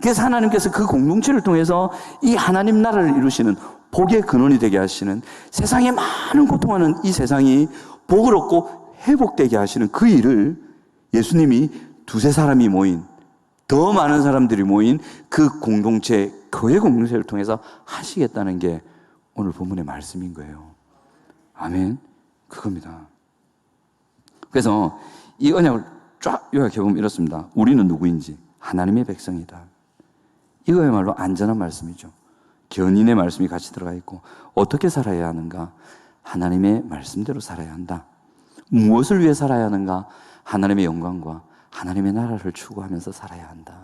그래서 하나님께서 그 공동체를 통해서 이 하나님 나라를 이루시는 복의 근원이 되게 하시는, 세상에 많은 고통하는 이 세상이 복을 얻고 회복되게 하시는 그 일을 예수님이 두세 사람이 모인, 더 많은 사람들이 모인 그 공동체, 교회 공동체를 통해서 하시겠다는 게 오늘 본문의 말씀인 거예요. 아멘. 그겁니다. 그래서 이 언약을 쫙 요약해보면 이렇습니다. 우리는 누구인지 하나님의 백성이다. 이거야말로 안전한 말씀이죠. 견인의 말씀이 같이 들어가 있고, 어떻게 살아야 하는가? 하나님의 말씀대로 살아야 한다. 무엇을 위해 살아야 하는가? 하나님의 영광과 하나님의 나라를 추구하면서 살아야 한다.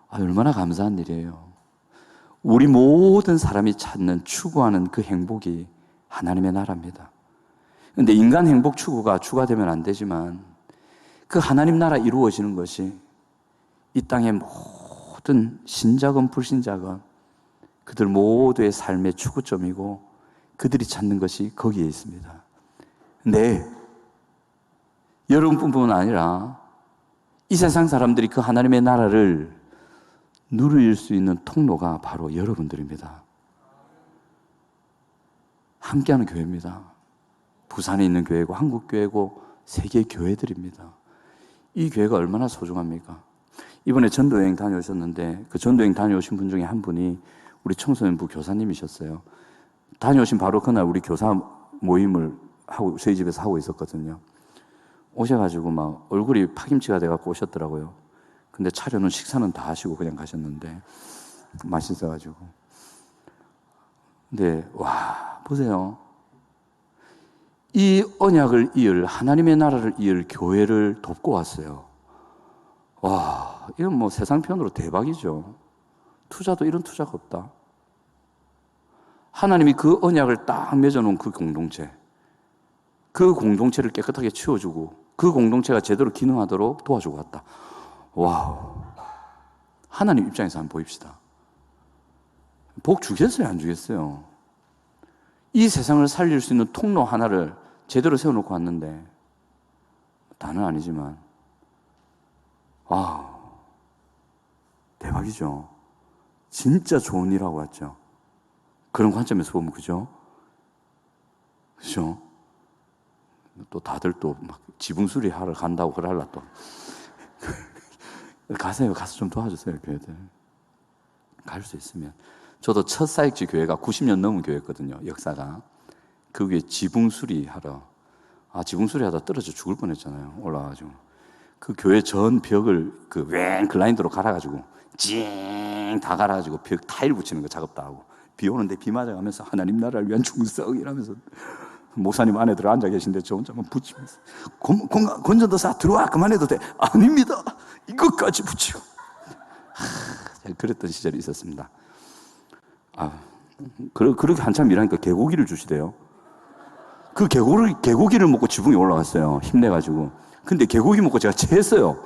얼마나 감사한 일이에요. 우리 모든 사람이 찾는, 추구하는 그 행복이 하나님의 나라입니다. 그런데 인간 행복 추구가 추가되면 안 되지만 그 하나님 나라 이루어지는 것이 이 땅의 모든 신자건 불신자건 그들 모두의 삶의 추구점이고 그들이 찾는 것이 거기에 있습니다. 네, 여러분뿐만 아니라 이 세상 사람들이 그 하나님의 나라를 누릴 수 있는 통로가 바로 여러분들입니다. 함께하는 교회입니다. 부산에 있는 교회고 한국교회고 세계 교회들입니다. 이 교회가 얼마나 소중합니까? 이번에 전도여행 다녀오셨는데 그 전도여행 다녀오신 분 중에 한 분이 우리 청소년부 교사님이셨어요. 다녀오신 바로 그날 우리 교사 모임을 하고 저희 집에서 하고 있었거든요. 오셔가지고 막 얼굴이 파김치가 돼갖고 오셨더라고요. 근데 차려놓은 식사는 다 하시고 그냥 가셨는데 맛있어가지고. 근데 와 보세요. 이 언약을 이을, 하나님의 나라를 이을 교회를 돕고 왔어요. 와, 이건 뭐 세상 편으로 대박이죠. 투자도 이런 투자가 없다. 하나님이 그 언약을 딱 맺어놓은 그 공동체, 그 공동체를 깨끗하게 치워주고 그 공동체가 제대로 기능하도록 도와주고 왔다. 와우. 하나님 입장에서 한번 보입시다. 복 주겠어요, 안 주겠어요? 이 세상을 살릴 수 있는 통로 하나를 제대로 세워놓고 왔는데, 다는 아니지만, 와, 대박이죠. 진짜 좋은 일하고 왔죠. 그런 관점에서 보면, 그죠? 그죠? 또 다들 또 막 지붕 수리하러 간다고 그러려 또. 가세요. 가서 좀 도와주세요, 교회들. 갈 수 있으면. 저도 첫 사역지 교회가 90년 넘은 교회였거든요, 역사가. 그 위에 지붕 수리하러. 지붕 수리하다 떨어져 죽을 뻔했잖아요, 올라와가지고. 그 교회 전 벽을 그 웽 글라인더로 갈아가지고 찡 다 갈아가지고 벽 타일 붙이는 거 작업도 하고 비 오는데 비 맞아가면서 하나님 나라를 위한 충성 이러면서 목사님 안에 들어 앉아 계신데 저 혼자만 붙이면서 건전도사 들어와 그만해도 돼. 아닙니다. 이것까지 붙이고. 그랬던 시절이 있었습니다. 그렇게 한참 일하니까 개고기를 주시대요. 그 개고기를 먹고 지붕에 올라갔어요. 힘내가지고. 근데 개고기 먹고 제가 체했어요.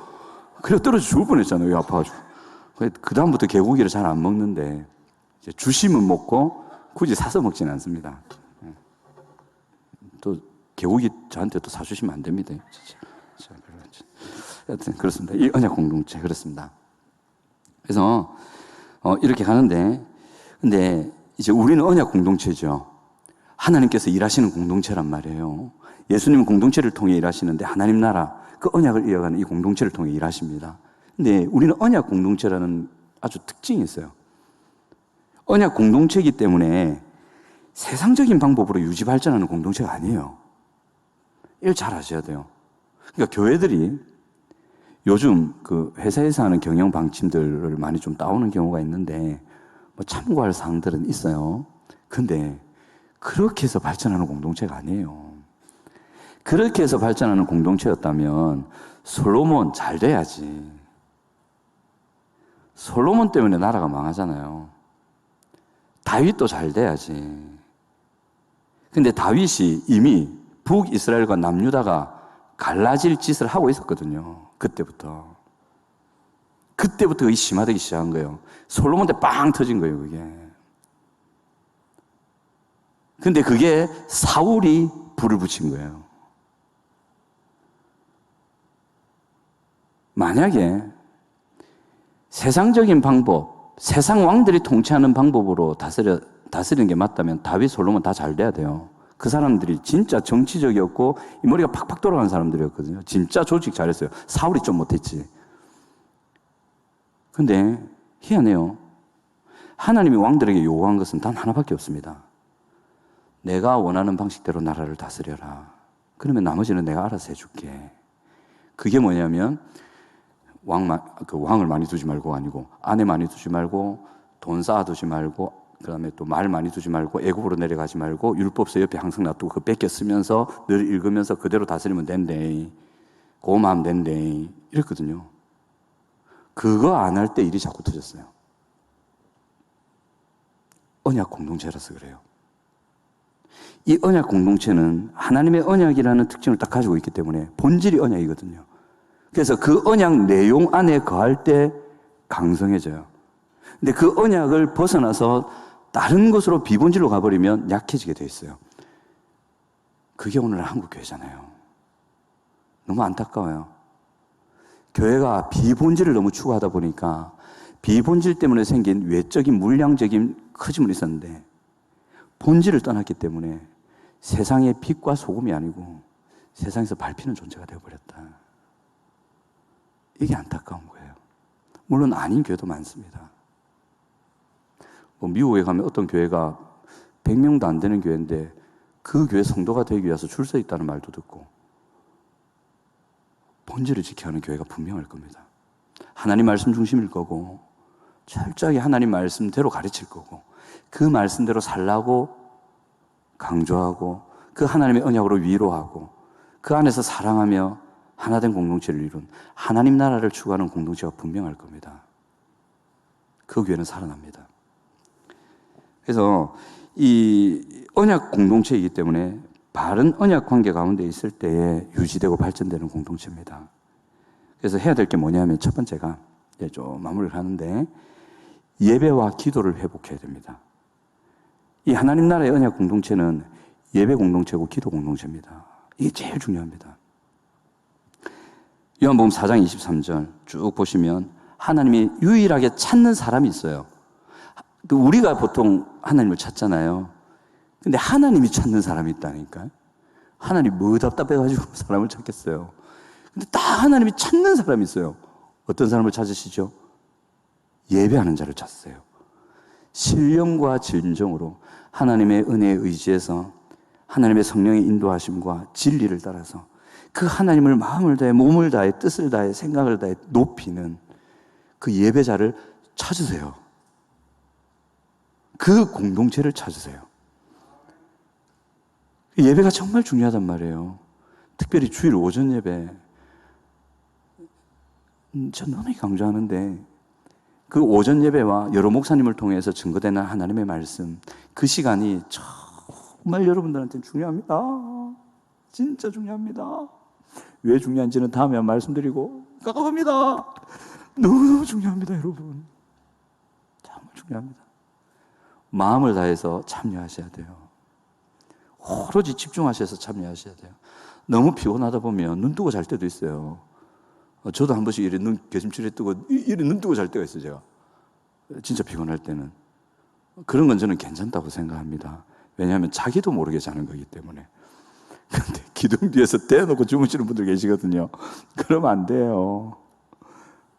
그래서 떨어져 죽을 뻔했잖아요. 아파가지고. 그 다음부터 개고기를 잘 안 먹는데 이제 주시면 먹고 굳이 사서 먹지는 않습니다. 또 개고기 저한테 또 사주시면 안 됩니다. 진짜. 하여튼 그렇습니다. 이 언약 공동체 그렇습니다. 그래서 이렇게 가는데 근데 이제 우리는 언약 공동체죠. 하나님께서 일하시는 공동체란 말이에요. 예수님은 공동체를 통해 일하시는데 하나님 나라 그 언약을 이어가는 이 공동체를 통해 일하십니다. 근데 우리는 언약 공동체라는 아주 특징이 있어요. 언약 공동체이기 때문에 세상적인 방법으로 유지 발전하는 공동체가 아니에요. 이걸 잘 아셔야 돼요. 그러니까 교회들이 요즘 그 회사에서 하는 경영 방침들을 많이 좀 따오는 경우가 있는데 뭐 참고할 사항들은 있어요. 근데 그렇게 해서 발전하는 공동체가 아니에요. 그렇게 해서 발전하는 공동체였다면 솔로몬 잘 돼야지. 솔로몬 때문에 나라가 망하잖아요. 다윗도 잘 돼야지. 근데 다윗이 이미 북이스라엘과 남유다가 갈라질 짓을 하고 있었거든요. 그때부터 그게 심화되기 시작한 거예요. 솔로몬 때 빵 터진 거예요, 그게. 근데 그게 사울이 불을 붙인 거예요. 만약에 세상적인 방법, 세상 왕들이 통치하는 방법으로 다스리는 게 맞다면 다윗, 솔로몬 다 잘 돼야 돼요. 그 사람들이 진짜 정치적이었고 이 머리가 팍팍 돌아가는 사람들이었거든요. 진짜 조직 잘했어요. 사울이 좀 못했지. 근데 희한해요. 하나님이 왕들에게 요구한 것은 단 하나밖에 없습니다. 내가 원하는 방식대로 나라를 다스려라. 그러면 나머지는 내가 알아서 해줄게. 그게 뭐냐면 왕을 많이 두지 말고 아니고 아내 많이 두지 말고 돈 쌓아두지 말고 그다음에 또 말 많이 두지 말고 애굽으로 내려가지 말고 율법서 옆에 항상 놔두고 그거 뺏겨 쓰면서 늘 읽으면서 그대로 다스리면 된대. 고마움 된대. 이랬거든요. 그거 안 할 때 일이 자꾸 터졌어요. 언약 공동체라서 그래요. 이 언약 공동체는 하나님의 언약이라는 특징을 딱 가지고 있기 때문에 본질이 언약이거든요. 그래서 그 언약 내용 안에 거할 때 강성해져요. 근데 그 언약을 벗어나서 다른 것으로 비본질로 가버리면 약해지게 돼 있어요. 그게 오늘 한국 교회잖아요. 너무 안타까워요. 교회가 비본질을 너무 추구하다 보니까 비본질 때문에 생긴 외적인 물량적인 커짐은 있었는데 본질을 떠났기 때문에 세상의 빛과 소금이 아니고 세상에서 밟히는 존재가 되어버렸다. 이게 안타까운 거예요. 물론 아닌 교회도 많습니다. 미국에 가면 어떤 교회가 100명도 안 되는 교회인데 그 교회 성도가 되기 위해서 줄 서 있다는 말도 듣고 본질을 지켜야 하는 교회가 분명할 겁니다. 하나님 말씀 중심일 거고 철저하게 하나님 말씀대로 가르칠 거고 그 말씀대로 살라고 강조하고 그 하나님의 언약으로 위로하고 그 안에서 사랑하며 하나된 공동체를 이룬 하나님 나라를 추구하는 공동체가 분명할 겁니다. 그 교회는 살아납니다. 그래서 이 언약 공동체이기 때문에 바른 언약 관계 가운데 있을 때에 유지되고 발전되는 공동체입니다. 그래서 해야 될 게 뭐냐면 첫 번째가 이제 좀 마무리를 하는데 예배와 기도를 회복해야 됩니다. 이 하나님 나라의 언약 공동체는 예배 공동체고 기도 공동체입니다. 이게 제일 중요합니다. 요한복음 4장 23절 쭉 보시면 하나님이 유일하게 찾는 사람이 있어요. 우리가 보통 하나님을 찾잖아요. 근데 하나님이 찾는 사람이 있다니까요. 하나님 뭐 답답해가지고 사람을 찾겠어요. 근데 딱 하나님이 찾는 사람이 있어요. 어떤 사람을 찾으시죠? 예배하는 자를 찾으세요. 신령과 진정으로 하나님의 은혜에 의지해서 하나님의 성령의 인도하심과 진리를 따라서 그 하나님을 마음을 다해 몸을 다해 뜻을 다해 생각을 다해 높이는 그 예배자를 찾으세요. 그 공동체를 찾으세요. 예배가 정말 중요하단 말이에요. 특별히 주일 오전 예배. 저 너무 강조하는데 그 오전 예배와 여러 목사님을 통해서 증거되는 하나님의 말씀, 그 시간이 정말 여러분들한테는 중요합니다. 진짜 중요합니다. 왜 중요한지는 다음에 말씀드리고 가깝습니다. 너무너무 중요합니다, 여러분. 정말 중요합니다. 마음을 다해서 참여하셔야 돼요. 오로지 집중하셔서 참여하셔야 돼요. 너무 피곤하다 보면 눈 뜨고 잘 때도 있어요. 저도 한 번씩 이래 눈 개심치레 뜨고 이래 눈 뜨고 잘 때가 있어요, 제가. 진짜 피곤할 때는. 그런 건 저는 괜찮다고 생각합니다. 왜냐하면 자기도 모르게 자는 거기 때문에. 근데 기둥 뒤에서 떼어놓고 주무시는 분들 계시거든요. 그러면 안 돼요.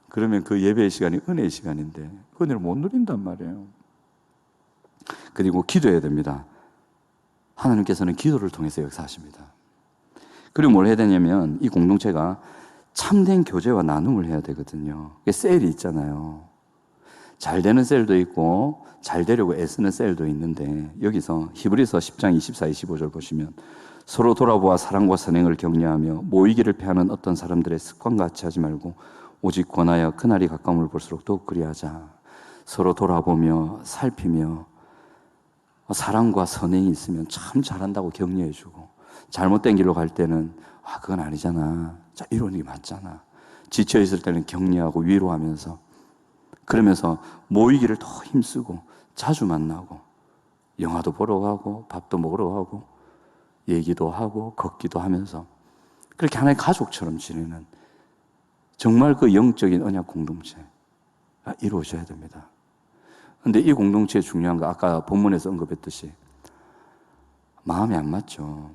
그러면 그 예배의 시간이 은혜의 시간인데 그 은혜를 못 누린단 말이에요. 그리고 기도해야 됩니다. 하나님께서는 기도를 통해서 역사하십니다. 그리고 뭘 해야 되냐면 이 공동체가 참된 교제와 나눔을 해야 되거든요. 셀이 있잖아요. 잘 되는 셀도 있고 잘 되려고 애쓰는 셀도 있는데 여기서 히브리서 10장 24, 25절 보시면 서로 돌아보아 사랑과 선행을 격려하며 모이기를 패하는 어떤 사람들의 습관과 같이 하지 말고 오직 권하여 그날이 가까움을 볼수록 더욱 그리하자. 서로 돌아보며 살피며 사랑과 선행이 있으면 참 잘한다고 격려해주고 잘못된 길로 갈 때는 그건 아니잖아. 자, 이러는 게 맞잖아. 지쳐있을 때는 격려하고 위로하면서 그러면서 모이기를 더 힘쓰고 자주 만나고 영화도 보러 가고 밥도 먹으러 가고 얘기도 하고 걷기도 하면서 그렇게 하나의 가족처럼 지내는 정말 그 영적인 언약 공동체가 이루어져야 됩니다. 그런데 이 공동체의 중요한 거 아까 본문에서 언급했듯이 마음이 안 맞죠.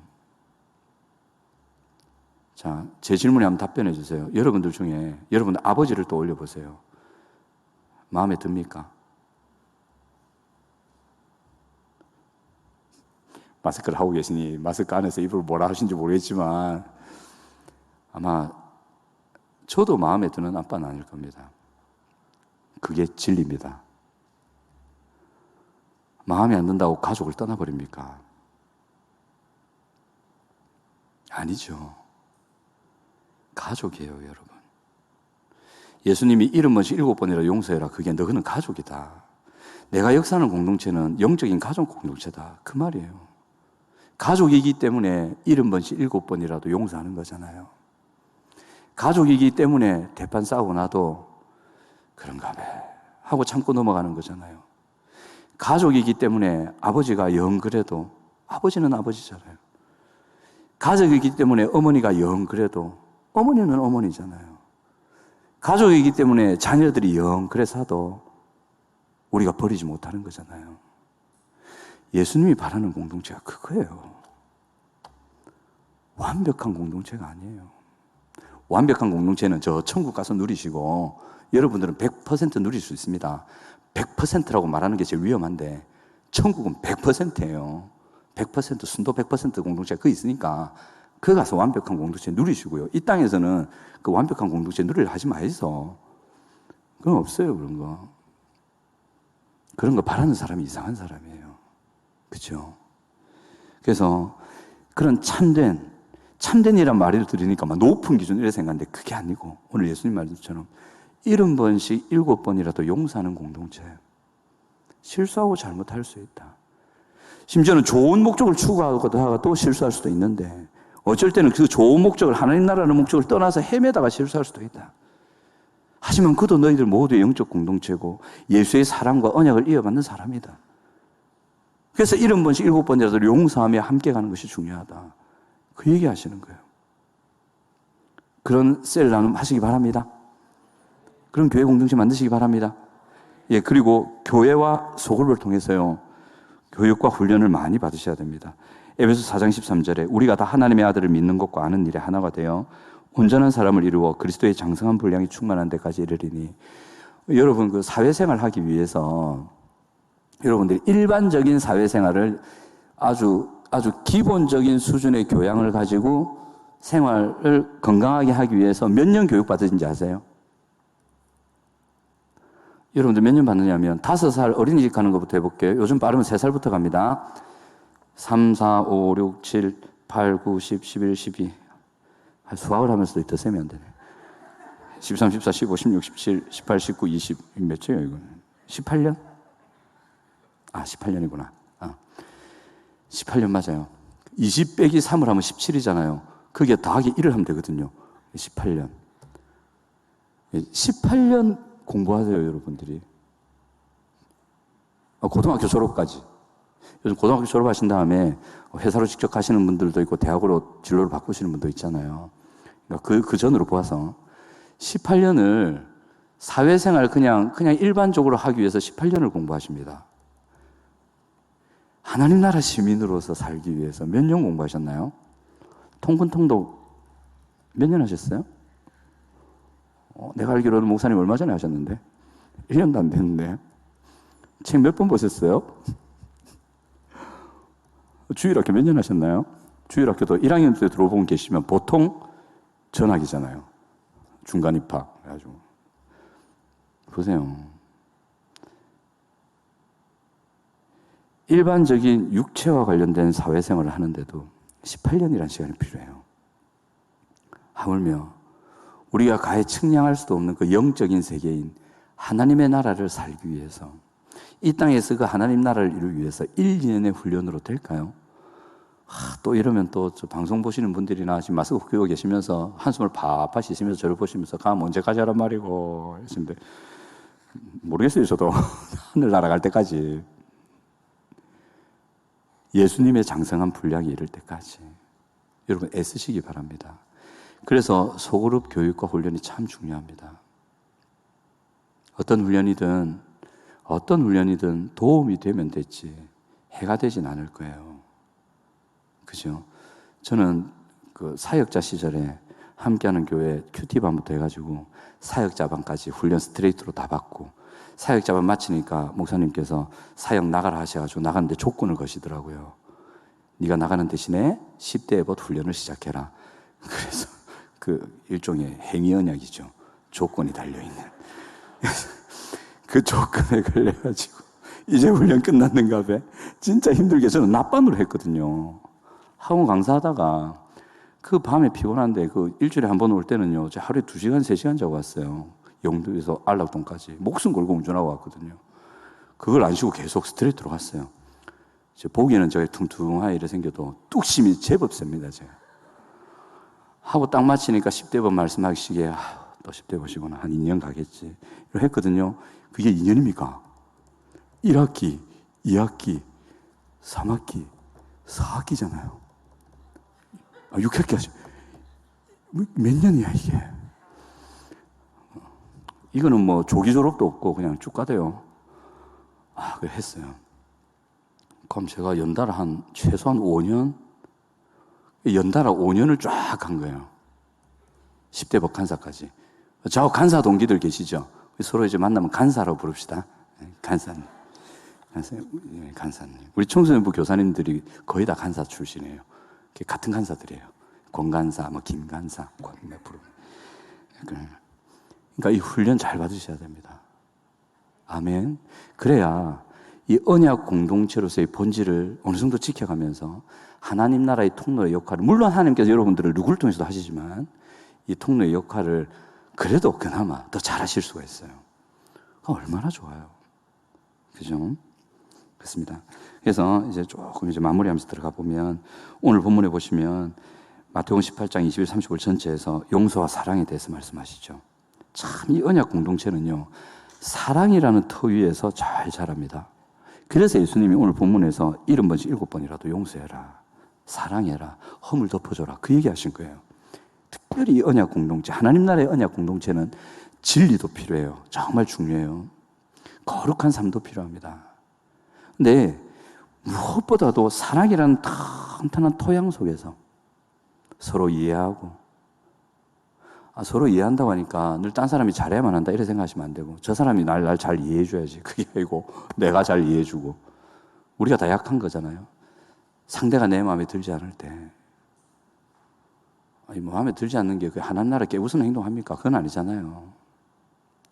자, 제 질문에 한번 답변해 주세요. 여러분들 중에 여러분들 아버지를 떠올려 보세요. 마음에 듭니까? 마스크를 하고 계시니 마스크 안에서 입으로 뭐라 하신지 모르겠지만 아마 저도 마음에 드는 아빠는 아닐 겁니다. 그게 진리입니다. 마음에 안 든다고 가족을 떠나버립니까? 아니죠. 가족이에요, 여러분. 예수님이 70번씩 7번이라 용서해라. 그게 너희는 가족이다. 내가 역사하는 공동체는 영적인 가족 공동체다. 그 말이에요. 가족이기 때문에 70번씩 7번이라도 용서하는 거잖아요. 가족이기 때문에 대판 싸우고 나도 그런가 봐 하고 참고 넘어가는 거잖아요. 가족이기 때문에 아버지가 영 그래도 아버지는 아버지잖아요. 가족이기 때문에 어머니가 영 그래도 어머니는 어머니잖아요. 가족이기 때문에 자녀들이 영 그래서 하도 우리가 버리지 못하는 거잖아요. 예수님이 바라는 공동체가 그거예요. 완벽한 공동체가 아니에요. 완벽한 공동체는 저 천국 가서 누리시고 여러분들은 100% 누릴 수 있습니다. 100%라고 말하는 게 제일 위험한데 천국은 100%예요. 100% 순도 100% 공동체가 그 있으니까 그 가서 완벽한 공동체 누리시고요. 이 땅에서는 그 완벽한 공동체 누리려 하지 마이소. 그건 없어요, 그런 거. 그런 거 바라는 사람이 이상한 사람이에요. 그렇죠? 그래서 그런 참된이란 말을 들으니까 막 높은 기준 이렇게 생각하는데 그게 아니고 오늘 예수님 말씀처럼 70번씩 7번이라도 용서하는 공동체. 실수하고 잘못할 수 있다. 심지어는 좋은 목적을 추구하다가 또 실수할 수도 있는데 어쩔 때는 그 좋은 목적을 하나님 나라는 목적을 떠나서 헤매다가 실수할 수도 있다. 하지만 그도 너희들 모두 영적 공동체고 예수의 사랑과 언약을 이어받는 사람이다. 그래서 70번씩 7번이라도 용서하며 함께 가는 것이 중요하다. 그 얘기 하시는 거예요. 그런 셀 나눔 하시기 바랍니다. 그런 교회 공동체 만드시기 바랍니다. 예, 그리고 교회와 소그룹을 통해서요, 교육과 훈련을 많이 받으셔야 됩니다. 에베소 4장 13절에 우리가 다 하나님의 아들을 믿는 것과 아는 일에 하나가 되어 온전한 사람을 이루어 그리스도의 장성한 분량이 충만한 데까지 이르리니 여러분 그 사회생활 하기 위해서 여러분들이 일반적인 사회생활을 아주 기본적인 수준의 교양을 가지고 생활을 건강하게 하기 위해서 몇 년 교육받으신지 아세요? 여러분들 몇 년 받느냐면 5살 어린이집 가는 것부터 해볼게요. 요즘 빠르면 3살부터 갑니다. 3, 4, 5, 6, 7, 8, 9, 10, 11, 12. 수학을 하면서도 더 세면 안 되네. 13, 14, 15, 16, 17, 18, 19, 20. 몇 초예요, 이거? 18년? 18년이구나. 18년 맞아요. 20 빼기 3을 하면 17이잖아요. 그게 더하기 1을 하면 되거든요. 18년. 18년 공부하세요, 여러분들이. 고등학교 졸업까지. 요즘 고등학교 졸업하신 다음에 회사로 직접 가시는 분들도 있고 대학으로 진로를 바꾸시는 분도 있잖아요. 그러니까 그 전으로 보아서 18년을 사회생활 그냥 일반적으로 하기 위해서 18년을 공부하십니다. 하나님 나라 시민으로서 살기 위해서 몇 년 공부하셨나요? 통근통독 몇 년 하셨어요? 내가 알기로는 목사님 얼마 전에 하셨는데 1년도 안 됐는데 책 몇 번 보셨어요? 주일학교 몇 년 하셨나요? 주일학교도 1학년 때 들어본 계시면 보통 전학이잖아요. 중간 입학 해가지고 보세요. 일반적인 육체와 관련된 사회생활을 하는데도 18년이라는 시간이 필요해요. 하물며 우리가 가히 측량할 수도 없는 그 영적인 세계인 하나님의 나라를 살기 위해서 이 땅에서 그 하나님 나라를 이루기 위해서 1, 2년의 훈련으로 될까요? 또 이러면 또 저 방송 보시는 분들이나 지금 마스크 끼고 계시면서 한숨을 팍팍 쉬시면서 저를 보시면서 감 언제까지 하란 말이고 하시는데 모르겠어요. 저도 하늘 날아갈 때까지 예수님의 장성한 분량이 이를 때까지 여러분 애쓰시기 바랍니다. 그래서 소그룹 교육과 훈련이 참 중요합니다. 어떤 훈련이든 도움이 되면 됐지 해가 되진 않을 거예요. 그죠? 저는 그 사역자 시절에 함께하는 교회 큐티반부터 해가지고 사역자반까지 훈련 스트레이트로 다 받고 사역자반 마치니까 목사님께서 사역 나가라 하셔가지고 나가는데 조건을 거시더라고요. 네가 나가는 대신에 10대 에봇 훈련을 시작해라. 그래서 그 일종의 행위 언약이죠. 조건이 달려있는. 그 조건에 걸려가지고 이제 훈련 끝났는가 봐. 진짜 힘들게 저는 낮반으로 했거든요. 학원 강사하다가 그 밤에 피곤한데 그 일주일에 한 번 올 때는요. 저 하루에 2시간, 3시간 자고 왔어요. 영도에서 안락동까지. 목숨 걸고 운전하고 왔거든요. 그걸 안 쉬고 계속 스트레이트로 갔어요. 보기에는 저게 퉁퉁하게 이래 생겨도 뚝심이 제법 셉니다, 제가. 하고 딱 마치니까 10대번 말씀하기 시기에 또 10대 보시구나. 한 2년 가겠지. 이렇게 했거든요. 그게 2년입니까? 1학기, 2학기, 3학기, 4학기잖아요. 6학기 하죠. 몇 년이야, 이게? 이거는 뭐 조기 졸업도 없고 그냥 쭉 가대요. 그래 했어요. 그럼 제가 연달아 최소한 5년? 연달아 5년을 쫙 간 거예요. 10대 법 간사까지. 저 간사 동기들 계시죠? 서로 이제 만나면 간사라고 부릅시다. 간사님. 간사님. 우리 청소년부 교사님들이 거의 다 간사 출신이에요. 같은 간사들이에요. 권간사, 김간사, 그러니까 이 훈련 잘 받으셔야 됩니다. 아멘. 그래야 이 언약 공동체로서의 본질을 어느 정도 지켜가면서 하나님 나라의 통로의 역할을, 물론 하나님께서 여러분들을 누구를 통해서도 하시지만 이 통로의 역할을 그래도 그나마 더 잘하실 수가 있어요. 얼마나 좋아요. 그죠? 그렇습니다. 그래서 이제 조금 마무리하면서 들어가 보면 오늘 본문에 보시면 마태복음 18장 21, 35절 전체에서 용서와 사랑에 대해서 말씀하시죠. 참 이 언약 공동체는요, 사랑이라는 터 위에서 잘 자랍니다. 그래서 예수님이 오늘 본문에서 70번씩 7번이라도 용서해라, 사랑해라, 허물 덮어줘라, 그 얘기 하신 거예요. 특별히 이 언약 공동체, 하나님 나라의 언약 공동체는 진리도 필요해요. 정말 중요해요. 거룩한 삶도 필요합니다. 근데 무엇보다도 사랑이라는 탄탄한 토양 속에서 서로 이해하고, 서로 이해한다고 하니까 늘 딴 사람이 잘해야만 한다 이렇게 생각하시면 안 되고, 저 사람이 날 잘 이해해줘야지, 그게 아니고 내가 잘 이해해주고. 우리가 다 약한 거잖아요. 상대가 내 마음에 들지 않을 때, 마음에 들지 않는 게 그 하나님 나라 깨부수는 행동합니까? 그건 아니잖아요.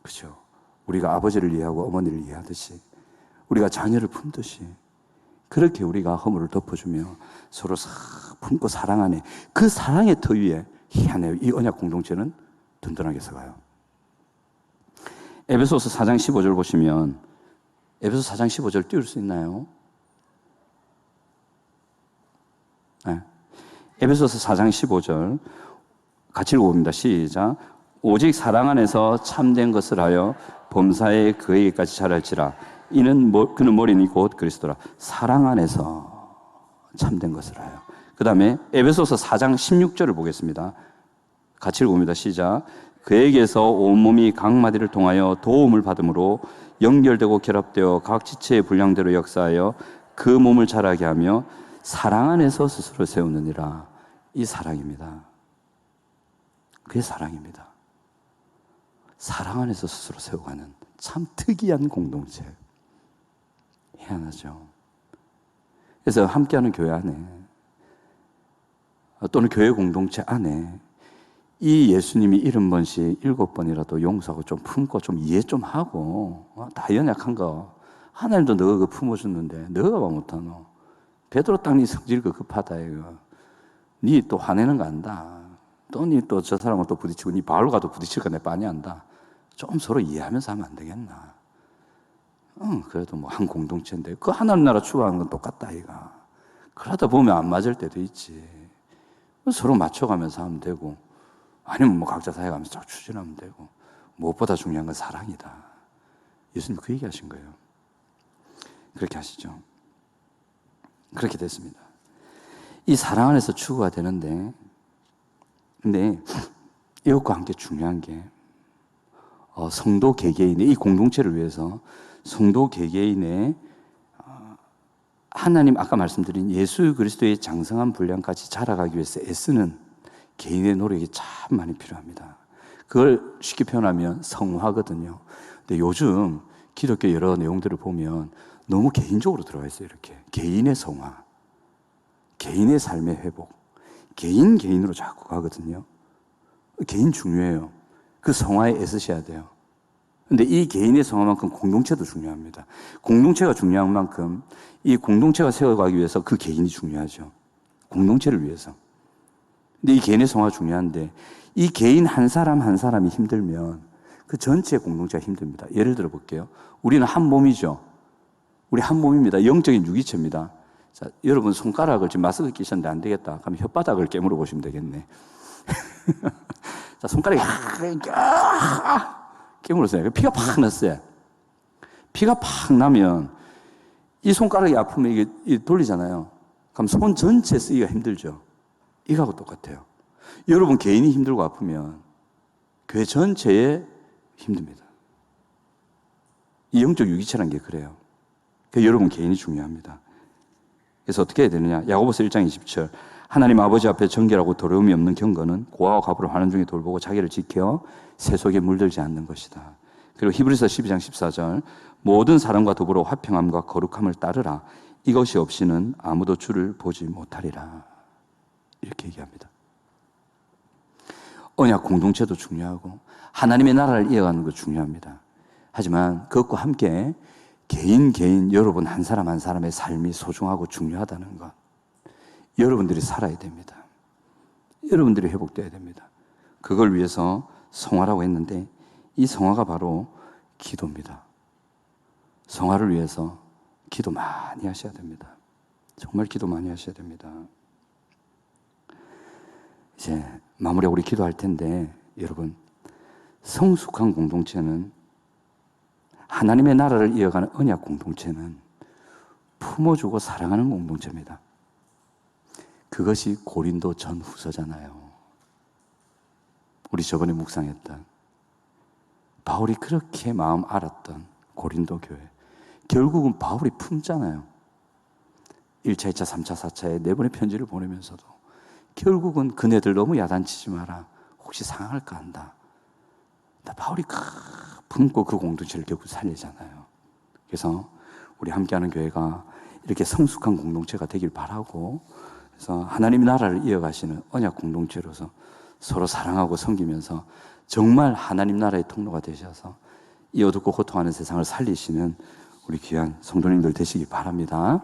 그렇죠? 우리가 아버지를 이해하고 어머니를 이해하듯이, 우리가 자녀를 품듯이, 그렇게 우리가 허물을 덮어주며 서로 싹 품고 사랑 안에, 그 사랑의 터 위에 희한해요. 이 언약 공동체는 든든하게 서가요. 에베소서 4장 15절 보시면, 에베소 4장 15절 띄울 수 있나요? 네. 에베소서 4장 15절 같이 읽어봅니다. 시작. 오직 사랑 안에서 참된 것을 하여 범사에 그에게까지 자랄지라. 이는 그는 머리니 곧 그리스도라. 사랑 안에서 참된 것을 하여. 그 다음에 에베소서 4장 16절을 보겠습니다. 같이 읽어봅니다. 시작. 그에게서 온몸이 각 마디를 통하여 도움을 받음으로 연결되고 결합되어 각 지체의 분량대로 역사하여 그 몸을 자라게 하며 사랑 안에서 스스로 세우느니라. 이 사랑입니다. 그게 사랑입니다. 사랑 안에서 스스로 세워가는 참 특이한 공동체. 희한하죠. 그래서 함께하는 교회 안에 또는 교회 공동체 안에 이 예수님이 70번씩 7번이라도 용서하고 좀 품고 좀 이해 좀 하고, 다 연약한 거 하나님도 너가 그 품어줬는데 너가 뭐 못하노? 베드로 딱 니 성질 그 급하다 이거. 니 또 화내는 거 안다. 또 니 또 저 사람하고 또 부딪히고 니 바울과 또 부딪힐 거 내 빤히 안다. 좀 서로 이해하면서 하면 안 되겠나? 그래도 뭐 한 공동체인데 그 하나님 나라 추구하는 건 똑같다 이가. 그러다 보면 안 맞을 때도 있지. 서로 맞춰가면서 하면 되고, 아니면 뭐 각자 사회가면서 쫙 추진하면 되고, 무엇보다 중요한 건 사랑이다. 예수님 그 얘기 하신 거예요. 그렇게 하시죠. 그렇게 됐습니다. 이 사랑 안에서 추구가 되는데, 근데 이것과 함께 중요한 게 성도 개개인의 이 공동체를 위해서 성도 개개인의 하나님 아까 말씀드린 예수 그리스도의 장성한 분량까지 자라가기 위해서 애쓰는 개인의 노력이 참 많이 필요합니다. 그걸 쉽게 표현하면 성화거든요. 근데 요즘 기독교 여러 내용들을 보면 너무 개인적으로 들어가 있어요. 이렇게 개인의 성화, 개인의 삶의 회복, 개인으로 자꾸 가거든요. 개인 중요해요. 그 성화에 애쓰셔야 돼요. 근데 이 개인의 성화만큼 공동체도 중요합니다. 공동체가 중요한 만큼 이 공동체가 세워가기 위해서 그 개인이 중요하죠. 공동체를 위해서. 근데 이 개인의 성화가 중요한데 이 개인 한 사람 한 사람이 힘들면 그 전체 공동체가 힘듭니다. 예를 들어 볼게요. 우리는 한 몸이죠. 우리 한 몸입니다. 영적인 유기체입니다. 자, 여러분 손가락을 지금 마스크 끼셨는데 안 되겠다. 그럼 혓바닥을 깨물어 보시면 되겠네. 자, 손가락이 깨물었어요. 피가 팍 났어요. 피가 팍 나면 이 손가락이 아프면 이게 돌리잖아요. 그럼 손 전체 쓰기가 힘들죠. 이거하고 똑같아요. 여러분 개인이 힘들고 아프면 교회 전체에 힘듭니다. 이 영적 유기체라는 게 그래요. 그래서 여러분 개인이 중요합니다. 그래서 어떻게 해야 되느냐? 야고보서 1장 20절. 하나님 아버지 앞에 정결하고 더러움이 없는 경건은 고아와 과부를 화는 중에 돌보고 자기를 지켜 새 속에 물들지 않는 것이다. 그리고 히브리서 12장 14절. 모든 사람과 더불어 화평함과 거룩함을 따르라. 이것이 없이는 아무도 주를 보지 못하리라. 이렇게 얘기합니다. 언약 공동체도 중요하고 하나님의 나라를 이어가는 것 중요합니다. 하지만 그것과 함께 개인 여러분 한 사람 한 사람의 삶이 소중하고 중요하다는 것, 여러분들이 살아야 됩니다. 여러분들이 회복돼야 됩니다. 그걸 위해서 성화라고 했는데 이 성화가 바로 기도입니다. 성화를 위해서 기도 많이 하셔야 됩니다. 정말 기도 많이 하셔야 됩니다. 이제 마무리하고 우리 기도할 텐데 여러분, 성숙한 공동체는, 하나님의 나라를 이어가는 언약 공동체는 품어주고 사랑하는 공동체입니다. 그것이 고린도 전후서잖아요. 우리 저번에 묵상했던 바울이 그렇게 마음 알았던 고린도 교회, 결국은 바울이 품잖아요. 1차, 2차, 3차, 4차에 4번의 편지를 보내면서도 결국은 그네들 너무 야단치지 마라. 혹시 상할까 한다. 바울이 품고 그 공동체를 결국 살리잖아요. 그래서 우리 함께하는 교회가 이렇게 성숙한 공동체가 되길 바라고, 그래서 하나님의 나라를 이어가시는 언약 공동체로서 서로 사랑하고 섬기면서 정말 하나님 나라의 통로가 되셔서 이 어둡고 고통하는 세상을 살리시는 우리 귀한 성도님들 되시기 바랍니다.